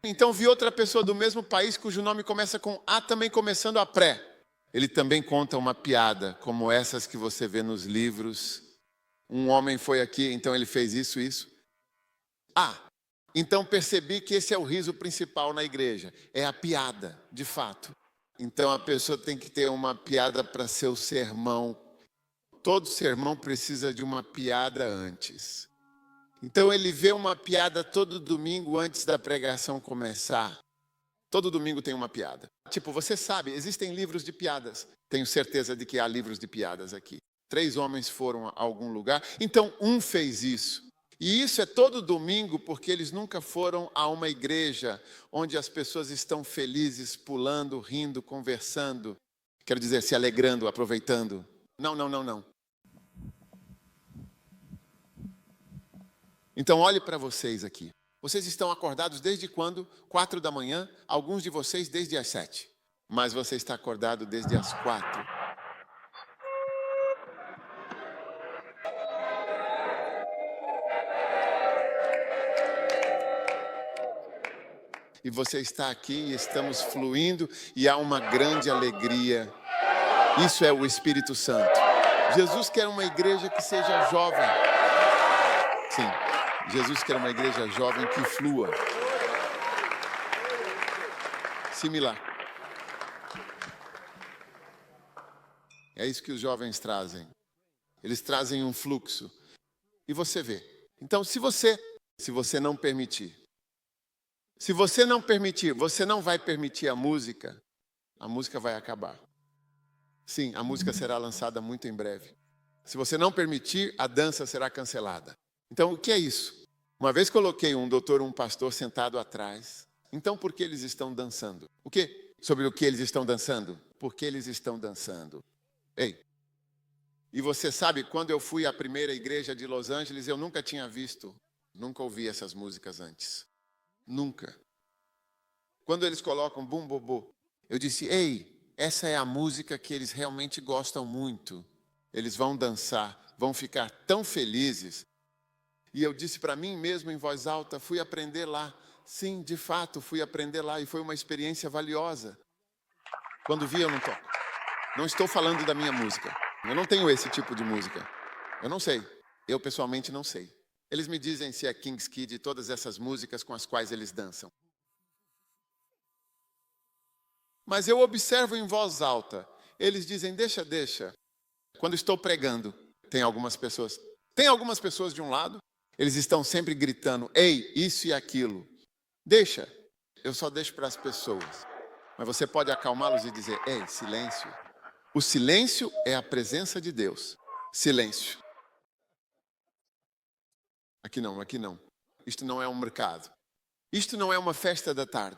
Então vi outra pessoa do mesmo país cujo nome começa com A, também começando a pré. Ele também conta uma piada, como essas que você vê nos livros. Um homem foi aqui, então ele fez isso, isso. Então percebi que esse é o riso principal na igreja. É a piada, de fato. Então a pessoa tem que ter uma piada para seu sermão. Todo sermão precisa de uma piada antes. Então ele vê uma piada todo domingo antes da pregação começar. Todo domingo tem uma piada. Tipo, você sabe, existem livros de piadas. Tenho certeza de que há livros de piadas aqui. 3 homens foram a algum lugar, então um fez isso. E isso é todo domingo porque eles nunca foram a uma igreja onde as pessoas estão felizes, pulando, rindo, conversando. Quero dizer, se alegrando, aproveitando. Não. Então olhe para vocês aqui. Vocês estão acordados desde quando? 4 da manhã, alguns de vocês desde as 7. Mas você está acordado desde as 4. E você está aqui e estamos fluindo e há uma grande alegria. Isso é o Espírito Santo. Jesus quer uma igreja que seja jovem. Sim, Jesus quer uma igreja jovem que flua. Similar. É isso que os jovens trazem. Eles trazem um fluxo. E você vê. Então, se você não permitir, você não vai permitir a música vai acabar. Sim, a música será lançada muito em breve. Se você não permitir, a dança será cancelada. Então, o que é isso? Uma vez coloquei um doutor, um pastor sentado atrás. Então, por que eles estão dançando? O quê? Sobre o que eles estão dançando? Porque eles estão dançando. Ei, e você sabe, quando eu fui à primeira igreja de Los Angeles, eu nunca tinha visto, nunca ouvi essas músicas antes. Nunca. Quando eles colocam bum, bobô, eu disse, ei, essa é a música que eles realmente gostam muito. Eles vão dançar, vão ficar tão felizes. E eu disse para mim mesmo em voz alta, fui aprender lá. Sim, de fato, fui aprender lá e foi uma experiência valiosa. Quando vi, eu não toco. Não estou falando da minha música. Eu não tenho esse tipo de música. Eu não sei. Eu pessoalmente não sei. Eles me dizem se é King's Kid e todas essas músicas com as quais eles dançam. Mas eu observo em voz alta. Eles dizem, deixa. Quando estou pregando, tem algumas pessoas de um lado, eles estão sempre gritando, ei, isso e aquilo. Deixa. Eu só deixo para as pessoas. Mas você pode acalmá-los e dizer, ei, silêncio. O silêncio é a presença de Deus. Silêncio. Aqui não. Isto não é um mercado. Isto não é uma festa da tarde.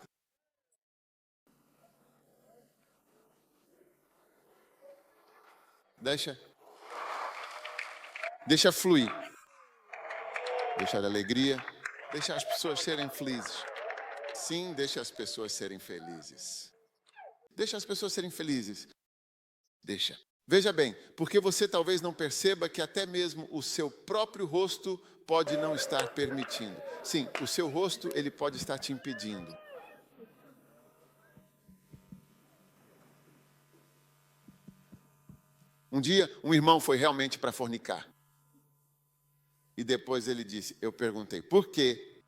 Deixa fluir. Deixa a alegria. Deixa as pessoas serem felizes. Sim, deixa as pessoas serem felizes. Deixa as pessoas serem felizes. Deixa. Veja bem, porque você talvez não perceba que até mesmo o seu próprio rosto pode não estar permitindo. Sim, o seu rosto, ele pode estar te impedindo. Um dia, um irmão foi realmente para fornicar. E depois ele disse, eu perguntei, por quê?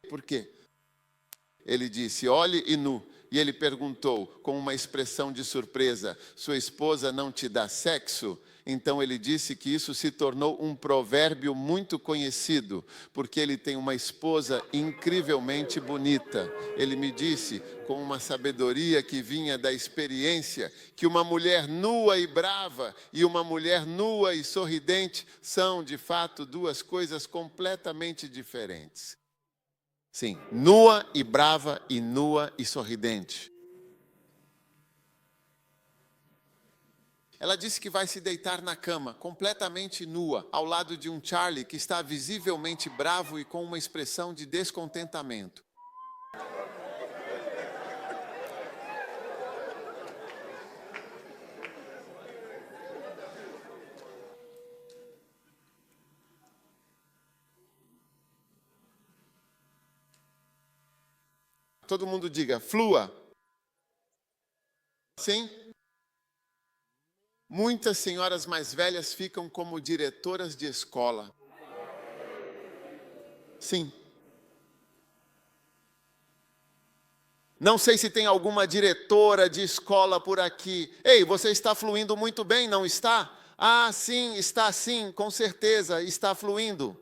Por quê? Ele disse, olhe e nu. E ele perguntou, com uma expressão de surpresa, sua esposa não te dá sexo? Então ele disse que isso se tornou um provérbio muito conhecido, porque ele tem uma esposa incrivelmente bonita. Ele me disse, com uma sabedoria que vinha da experiência, que uma mulher nua e brava e uma mulher nua e sorridente são, de fato, duas coisas completamente diferentes. Sim, nua e brava e nua e sorridente. Ela disse que vai se deitar na cama, completamente nua, ao lado de um Charlie que está visivelmente bravo e com uma expressão de descontentamento. Todo mundo diga, flua. Sim? Muitas senhoras mais velhas ficam como diretoras de escola. Sim. Não sei se tem alguma diretora de escola por aqui. Ei, você está fluindo muito bem, não está? Ah, sim, está sim, com certeza, está fluindo.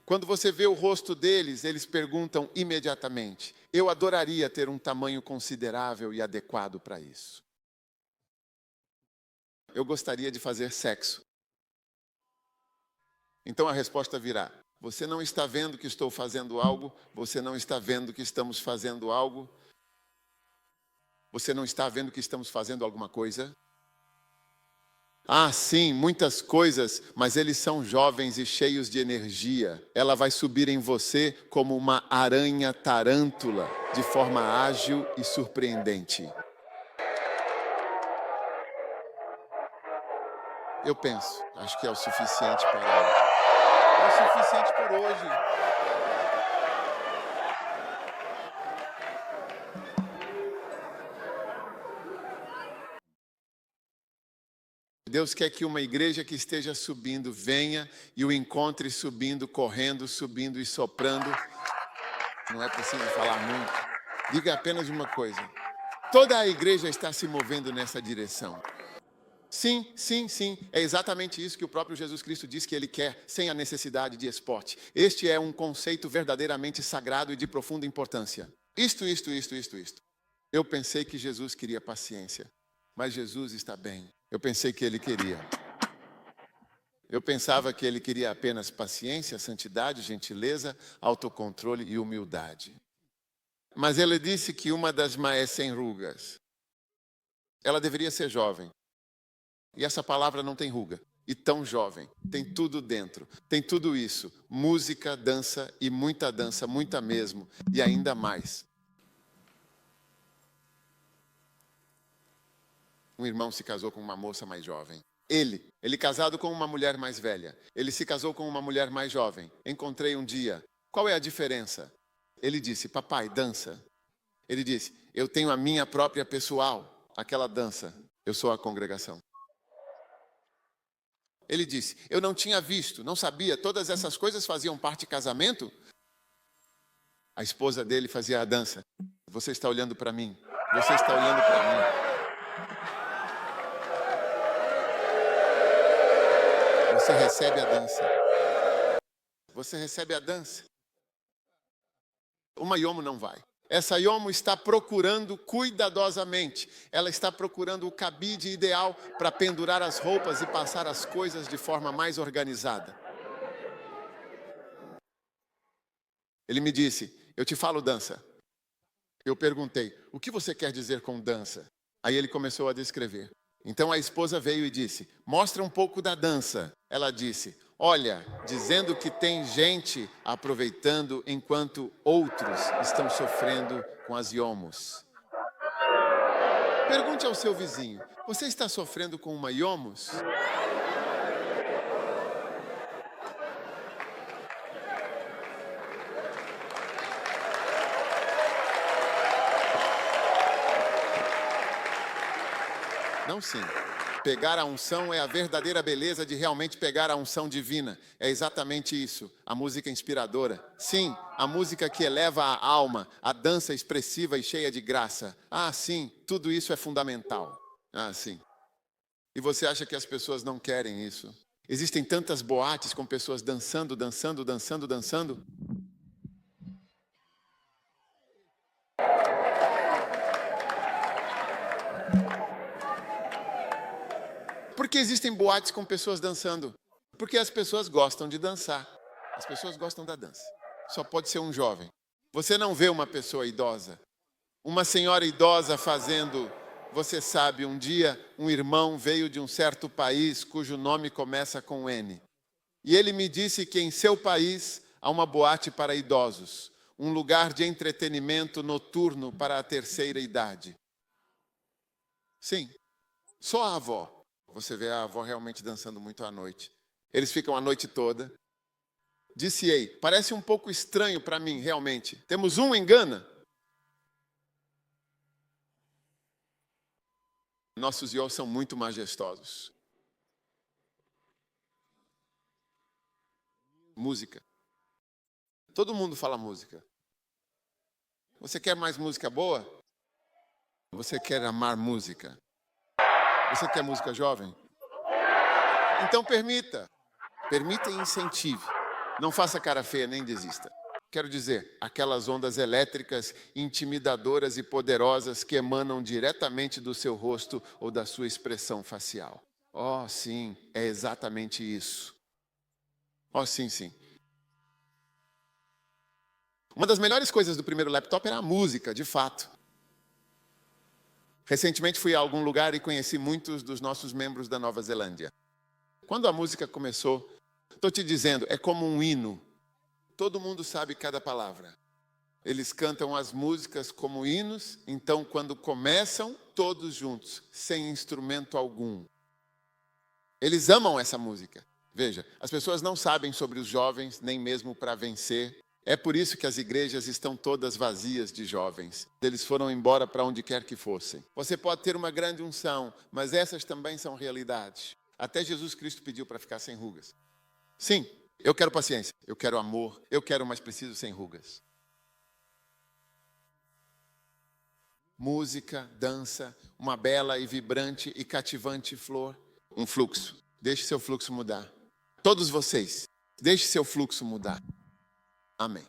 Quando você vê o rosto deles, eles perguntam imediatamente, eu adoraria ter um tamanho considerável e adequado para isso. Eu gostaria de fazer sexo. Então a resposta virá, você não está vendo que estou fazendo algo, você não está vendo que estamos fazendo algo, você não está vendo que estamos fazendo alguma coisa? Ah, sim, muitas coisas, mas eles são jovens e cheios de energia. Ela vai subir em você como uma aranha tarântula, de forma ágil e surpreendente. Eu penso, acho que é o suficiente para hoje. É o suficiente por hoje. Deus quer que uma igreja que esteja subindo venha e o encontre subindo, correndo, subindo e soprando. Não é preciso falar muito. Diga apenas uma coisa. Toda a igreja está se movendo nessa direção. Sim, sim, sim. É exatamente isso que o próprio Jesus Cristo diz que Ele quer, sem a necessidade de esporte. Este é um conceito verdadeiramente sagrado e de profunda importância. Isto. Eu pensei que Jesus queria paciência, mas Jesus está bem. Eu pensei que Ele queria. Eu pensava que Ele queria apenas paciência, santidade, gentileza, autocontrole e humildade. Mas Ele disse que uma das mais sem rugas, ela deveria ser jovem. E essa palavra não tem ruga. E tão jovem. Tem tudo dentro. Tem tudo isso. Música, dança e muita dança, muita mesmo. E ainda mais. Um irmão se casou com uma moça mais jovem. Ele casado com uma mulher mais velha. Ele se casou com uma mulher mais jovem. Encontrei um dia. Qual é a diferença? Ele disse, papai, dança. Ele disse, eu tenho a minha própria pessoal. Aquela dança. Eu sou a congregação. Ele disse, eu não tinha visto, não sabia, todas essas coisas faziam parte de casamento? A esposa dele fazia a dança. Você está olhando para mim. Você está olhando para mim. Você recebe a dança. Você recebe a dança. Uma Yomo não vai. Essa Yomo está procurando cuidadosamente. Ela está procurando o cabide ideal para pendurar as roupas e passar as coisas de forma mais organizada. Ele me disse, eu te falo dança. Eu perguntei, o que você quer dizer com dança? Aí ele começou a descrever. Então a esposa veio e disse, mostra um pouco da dança. Ela disse, olha, dizendo que tem gente aproveitando enquanto outros estão sofrendo com as Yomos. Pergunte ao seu vizinho, você está sofrendo com uma Yomos? Não, sim. Pegar a unção é a verdadeira beleza de realmente pegar a unção divina. É exatamente isso. A música inspiradora. Sim, a música que eleva a alma. A dança expressiva e cheia de graça. Ah, sim, tudo isso é fundamental. Ah, sim. E você acha que as pessoas não querem isso? Existem tantas boates com pessoas dançando. Por que existem boates com pessoas dançando? Porque as pessoas gostam de dançar. As pessoas gostam da dança. Só pode ser um jovem. Você não vê uma pessoa idosa. Uma senhora idosa fazendo... Você sabe, um dia um irmão veio de um certo país cujo nome começa com N. E ele me disse que em seu país há uma boate para idosos. Um lugar de entretenimento noturno para a terceira idade. Sim, só a avó. Você vê a avó realmente dançando muito à noite. Eles ficam a noite toda. Disse ei, parece um pouco estranho para mim, realmente. Temos um em Gana. Nossos iós são muito majestosos. Música. Todo mundo fala música. Você quer mais música boa? Você quer amar música? Você quer música jovem? Então permita. Permita e incentive. Não faça cara feia nem desista. Quero dizer, aquelas ondas elétricas intimidadoras e poderosas que emanam diretamente do seu rosto ou da sua expressão facial. Oh, sim, é exatamente isso. Oh, sim, sim. Uma das melhores coisas do primeiro laptop era a música, de fato. Recentemente fui a algum lugar e conheci muitos dos nossos membros da Nova Zelândia. Quando a música começou, estou te dizendo, é como um hino. Todo mundo sabe cada palavra. Eles cantam as músicas como hinos, então quando começam, todos juntos, sem instrumento algum. Eles amam essa música. Veja, as pessoas não sabem sobre os jovens, nem mesmo para vencer. É por isso que as igrejas estão todas vazias de jovens. Eles foram embora para onde quer que fossem. Você pode ter uma grande unção, mas essas também são realidades. Até Jesus Cristo pediu para ficar sem rugas. Sim, eu quero paciência, eu quero amor, eu quero, mas preciso sem rugas. Música, dança, uma bela e vibrante e cativante flor. Um fluxo. Deixe seu fluxo mudar. Todos vocês, deixe seu fluxo mudar. Amém.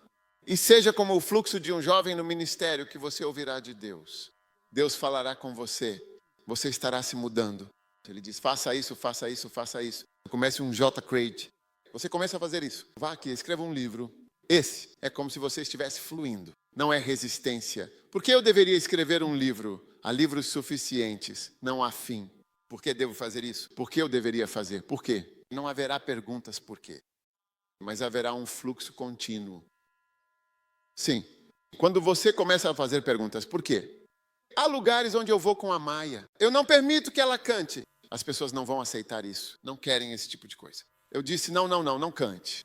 E seja como o fluxo de um jovem no ministério que você ouvirá de Deus. Deus falará com você. Você estará se mudando. Ele diz, faça isso, faça isso, faça isso. Comece um J. Craig. Você começa a fazer isso. Vá aqui, escreva um livro. Esse é como se você estivesse fluindo. Não é resistência. Por que eu deveria escrever um livro? Há livros suficientes. Não há fim. Por que devo fazer isso? Por que eu deveria fazer? Por quê? Não haverá perguntas por quê. Mas haverá um fluxo contínuo. Sim. Quando você começa a fazer perguntas, por quê? Há lugares onde eu vou com a Maia. Eu não permito que ela cante. As pessoas não vão aceitar isso. Não querem esse tipo de coisa. Eu disse, não cante.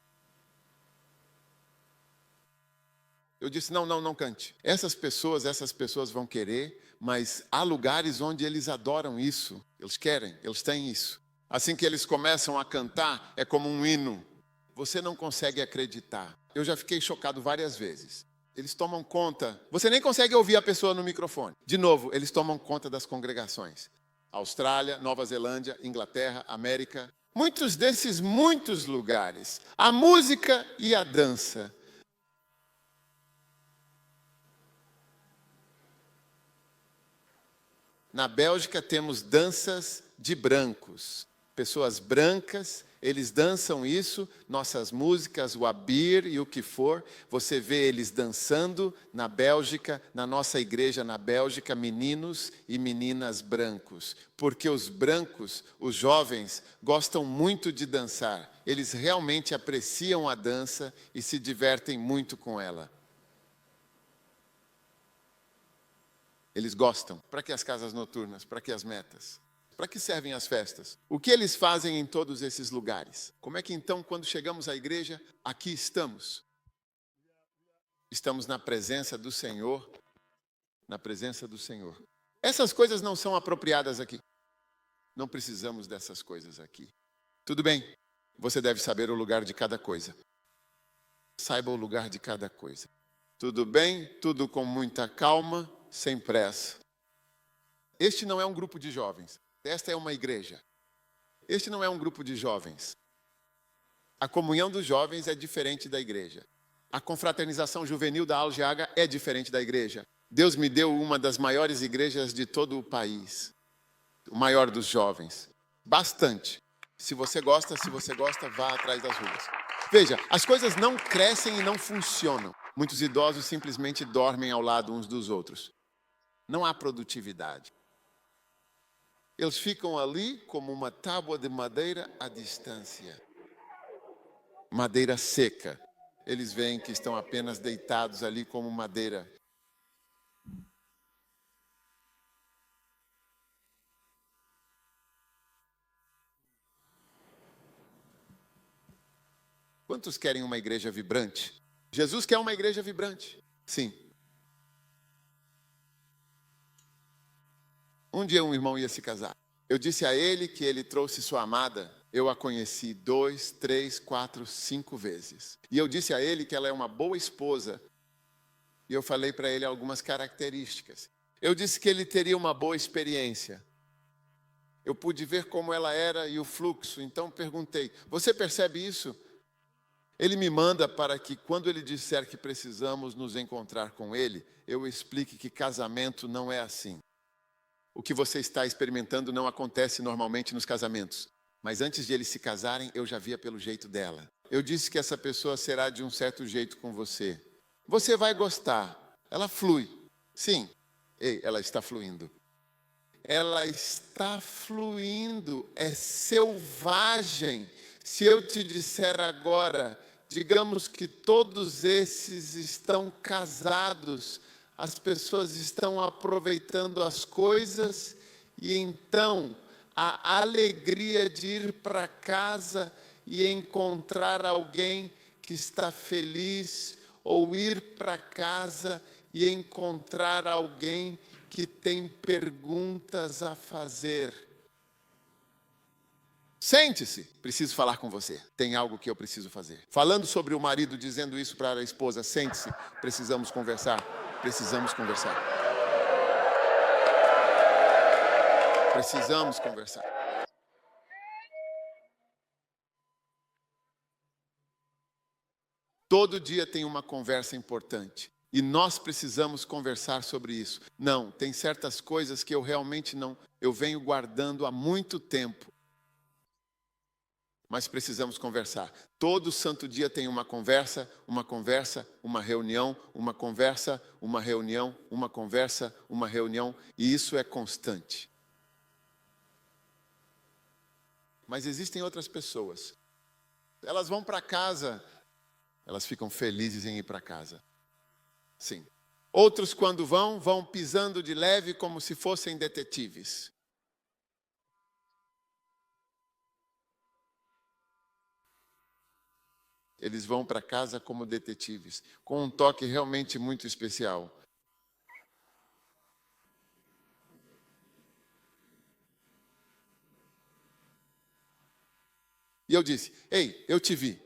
Eu disse, não cante. Essas pessoas vão querer, mas há lugares onde eles adoram isso. Eles querem, eles têm isso. Assim que eles começam a cantar, é como um hino. Você não consegue acreditar. Eu já fiquei chocado várias vezes. Eles tomam conta. Você nem consegue ouvir a pessoa no microfone. De novo, eles tomam conta das congregações. Austrália, Nova Zelândia, Inglaterra, América. Muitos lugares. A música e a dança. Na Bélgica temos danças de brancos. Pessoas brancas, eles dançam isso, nossas músicas, o abir e o que for. Você vê eles dançando na Bélgica, na nossa igreja na Bélgica, meninos e meninas brancos. Porque os brancos, os jovens, gostam muito de dançar. Eles realmente apreciam a dança e se divertem muito com ela. Eles gostam. Para que as casas noturnas? Para que as metas? Para que servem as festas? O que eles fazem em todos esses lugares? Como é que então, quando chegamos à igreja, aqui estamos? Estamos na presença do Senhor. Na presença do Senhor. Essas coisas não são apropriadas aqui. Não precisamos dessas coisas aqui. Tudo bem, você deve saber o lugar de cada coisa. Saiba o lugar de cada coisa. Tudo bem, tudo com muita calma, sem pressa. Este não é um grupo de jovens. Esta é uma igreja. Este não é um grupo de jovens. A comunhão dos jovens é diferente da igreja. A confraternização juvenil da Algeaga é diferente da igreja. Deus me deu uma das maiores igrejas de todo o país. O maior dos jovens. Bastante. Se você gosta, vá atrás das ruas. Veja, as coisas não crescem e não funcionam. Muitos idosos simplesmente dormem ao lado uns dos outros. Não há produtividade. Eles ficam ali como uma tábua de madeira à distância. Madeira seca. Eles veem que estão apenas deitados ali como madeira. Quantos querem uma igreja vibrante? Jesus quer uma igreja vibrante. Sim. Um dia um irmão ia se casar. Eu disse a ele que ele trouxe sua amada. Eu a conheci 2, 3, 4, 5 vezes. E eu disse a ele que ela é uma boa esposa. E eu falei para ele algumas características. Eu disse que ele teria uma boa experiência. Eu pude ver como ela era e o fluxo. Então perguntei, você percebe isso? Ele me manda para que quando ele disser que precisamos nos encontrar com ele, eu explique que casamento não é assim. O que você está experimentando não acontece normalmente nos casamentos. Mas antes de eles se casarem, eu já via pelo jeito dela. Eu disse que essa pessoa será de um certo jeito com você. Você vai gostar. Ela flui. Sim. Ei, ela está fluindo. ela está fluindo, é selvagem. Se eu te disser agora, digamos que todos esses estão casados, as pessoas estão aproveitando as coisas e então a alegria de ir para casa e encontrar alguém que está feliz, ou ir para casa e encontrar alguém que tem perguntas a fazer. Sente-se, preciso falar com você. Tem algo que eu preciso fazer. Falando sobre o marido dizendo isso para a esposa, sente-se, precisamos conversar. Precisamos conversar. Precisamos conversar. Todo dia tem uma conversa importante. E nós precisamos conversar sobre isso. Não, tem certas coisas que eu realmente não, eu venho guardando há muito tempo. Mas precisamos conversar. Todo santo dia tem uma conversa, uma reunião, uma conversa, uma reunião, uma conversa, uma reunião. E isso é constante. Mas existem outras pessoas. Elas vão para casa, elas ficam felizes em ir para casa. Sim. Outros, quando vão pisando de leve como se fossem detetives. Eles vão para casa como detetives, com um toque realmente muito especial. E eu disse, ei, eu te vi.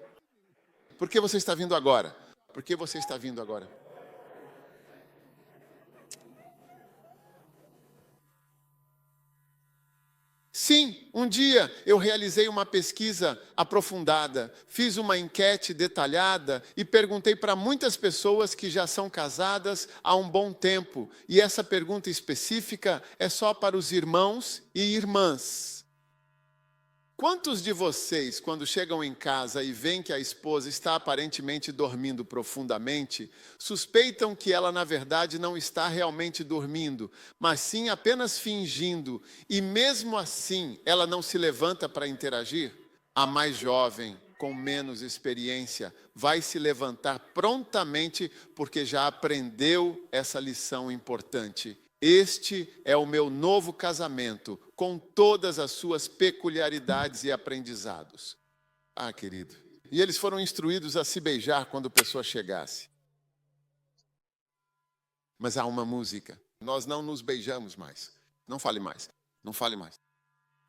Por que você está vindo agora? Por que você está vindo agora? Sim, um dia eu realizei uma pesquisa aprofundada, fiz uma enquete detalhada e perguntei para muitas pessoas que já são casadas há um bom tempo. E essa pergunta específica é só para os irmãos e irmãs. Quantos de vocês, quando chegam em casa e veem que a esposa está aparentemente dormindo profundamente, suspeitam que ela, na verdade, não está realmente dormindo, mas sim apenas fingindo, e mesmo assim ela não se levanta para interagir? A mais jovem, com menos experiência, vai se levantar prontamente porque já aprendeu essa lição importante. Este é o meu novo casamento, com todas as suas peculiaridades e aprendizados. Ah, querido. E eles foram instruídos a se beijar quando a pessoa chegasse. Mas há uma música. Nós não nos beijamos mais. Não fale mais. Não fale mais.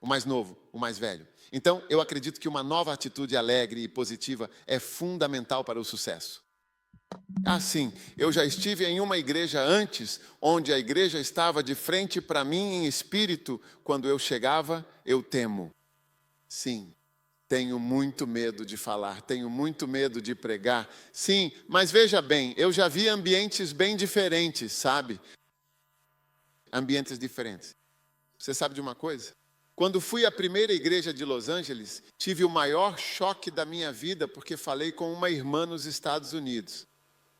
O mais novo, o mais velho. Então, eu acredito que uma nova atitude alegre e positiva é fundamental para o sucesso. Ah, sim, eu já estive em uma igreja antes, onde a igreja estava de frente para mim em espírito. Quando eu chegava, eu temo. Sim, tenho muito medo de falar, tenho muito medo de pregar. Sim, mas veja bem, eu já vi ambientes bem diferentes, sabe? Ambientes diferentes. Você sabe de uma coisa? Quando fui à primeira igreja de Los Angeles, tive o maior choque da minha vida, porque falei com uma irmã nos Estados Unidos.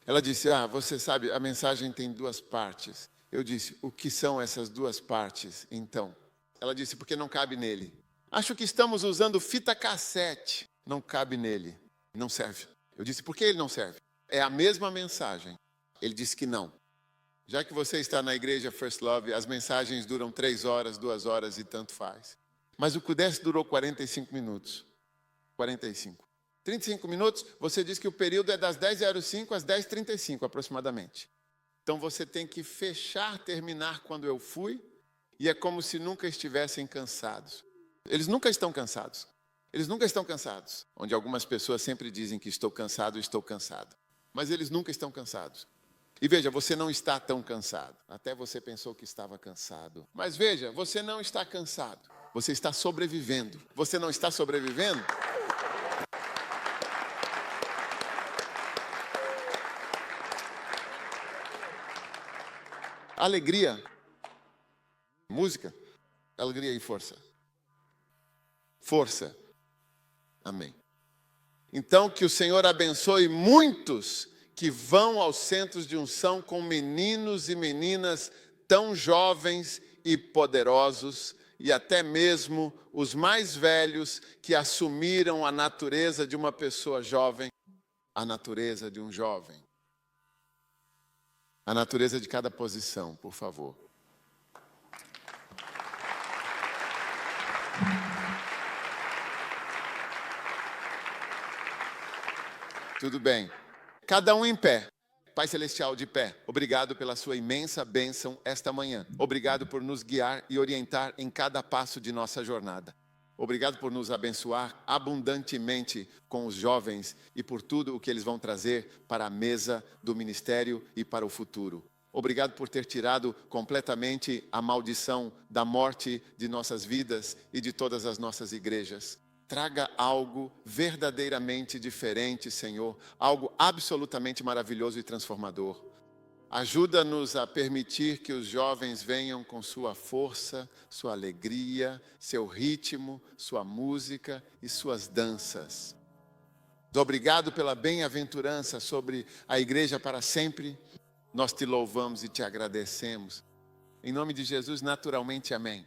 Ela disse, você sabe, a mensagem tem duas partes. Eu disse, o que são essas duas partes, então? Ela disse, porque não cabe nele. Acho que estamos usando fita cassete. Não cabe nele, não serve. Eu disse, por que ele não serve? É a mesma mensagem. Ele disse que não. Já que você está na igreja First Love, as mensagens duram 3 horas, 2 horas e tanto faz. Mas o Q10 durou 45 minutos. 45. 35 minutos, você diz que o período é das 10h05 às 10h35, aproximadamente. Então, você tem que terminar quando eu fui, e é como se nunca estivessem cansados. Eles nunca estão cansados. Eles nunca estão cansados. Onde algumas pessoas sempre dizem que estou cansado. Mas eles nunca estão cansados. E veja, você não está tão cansado. Até você pensou que estava cansado. Mas veja, você não está cansado. Você está sobrevivendo. Você não está sobrevivendo? Alegria, música, alegria e força. Força. Amém. Então, que o Senhor abençoe muitos que vão aos centros de unção com meninos e meninas tão jovens e poderosos, e até mesmo os mais velhos que assumiram a natureza de uma pessoa jovem, a natureza de um jovem. A natureza de cada posição, por favor. Tudo bem. Cada um em pé. Pai Celestial, de pé, obrigado pela sua imensa bênção esta manhã. Obrigado por nos guiar e orientar em cada passo de nossa jornada. Obrigado por nos abençoar abundantemente com os jovens e por tudo o que eles vão trazer para a mesa do ministério e para o futuro. Obrigado por ter tirado completamente a maldição da morte de nossas vidas e de todas as nossas igrejas. Traga algo verdadeiramente diferente, Senhor, algo absolutamente maravilhoso e transformador. Ajuda-nos a permitir que os jovens venham com sua força, sua alegria, seu ritmo, sua música e suas danças. Obrigado pela bem-aventurança sobre a igreja para sempre. Nós te louvamos e te agradecemos. Em nome de Jesus, naturalmente, amém.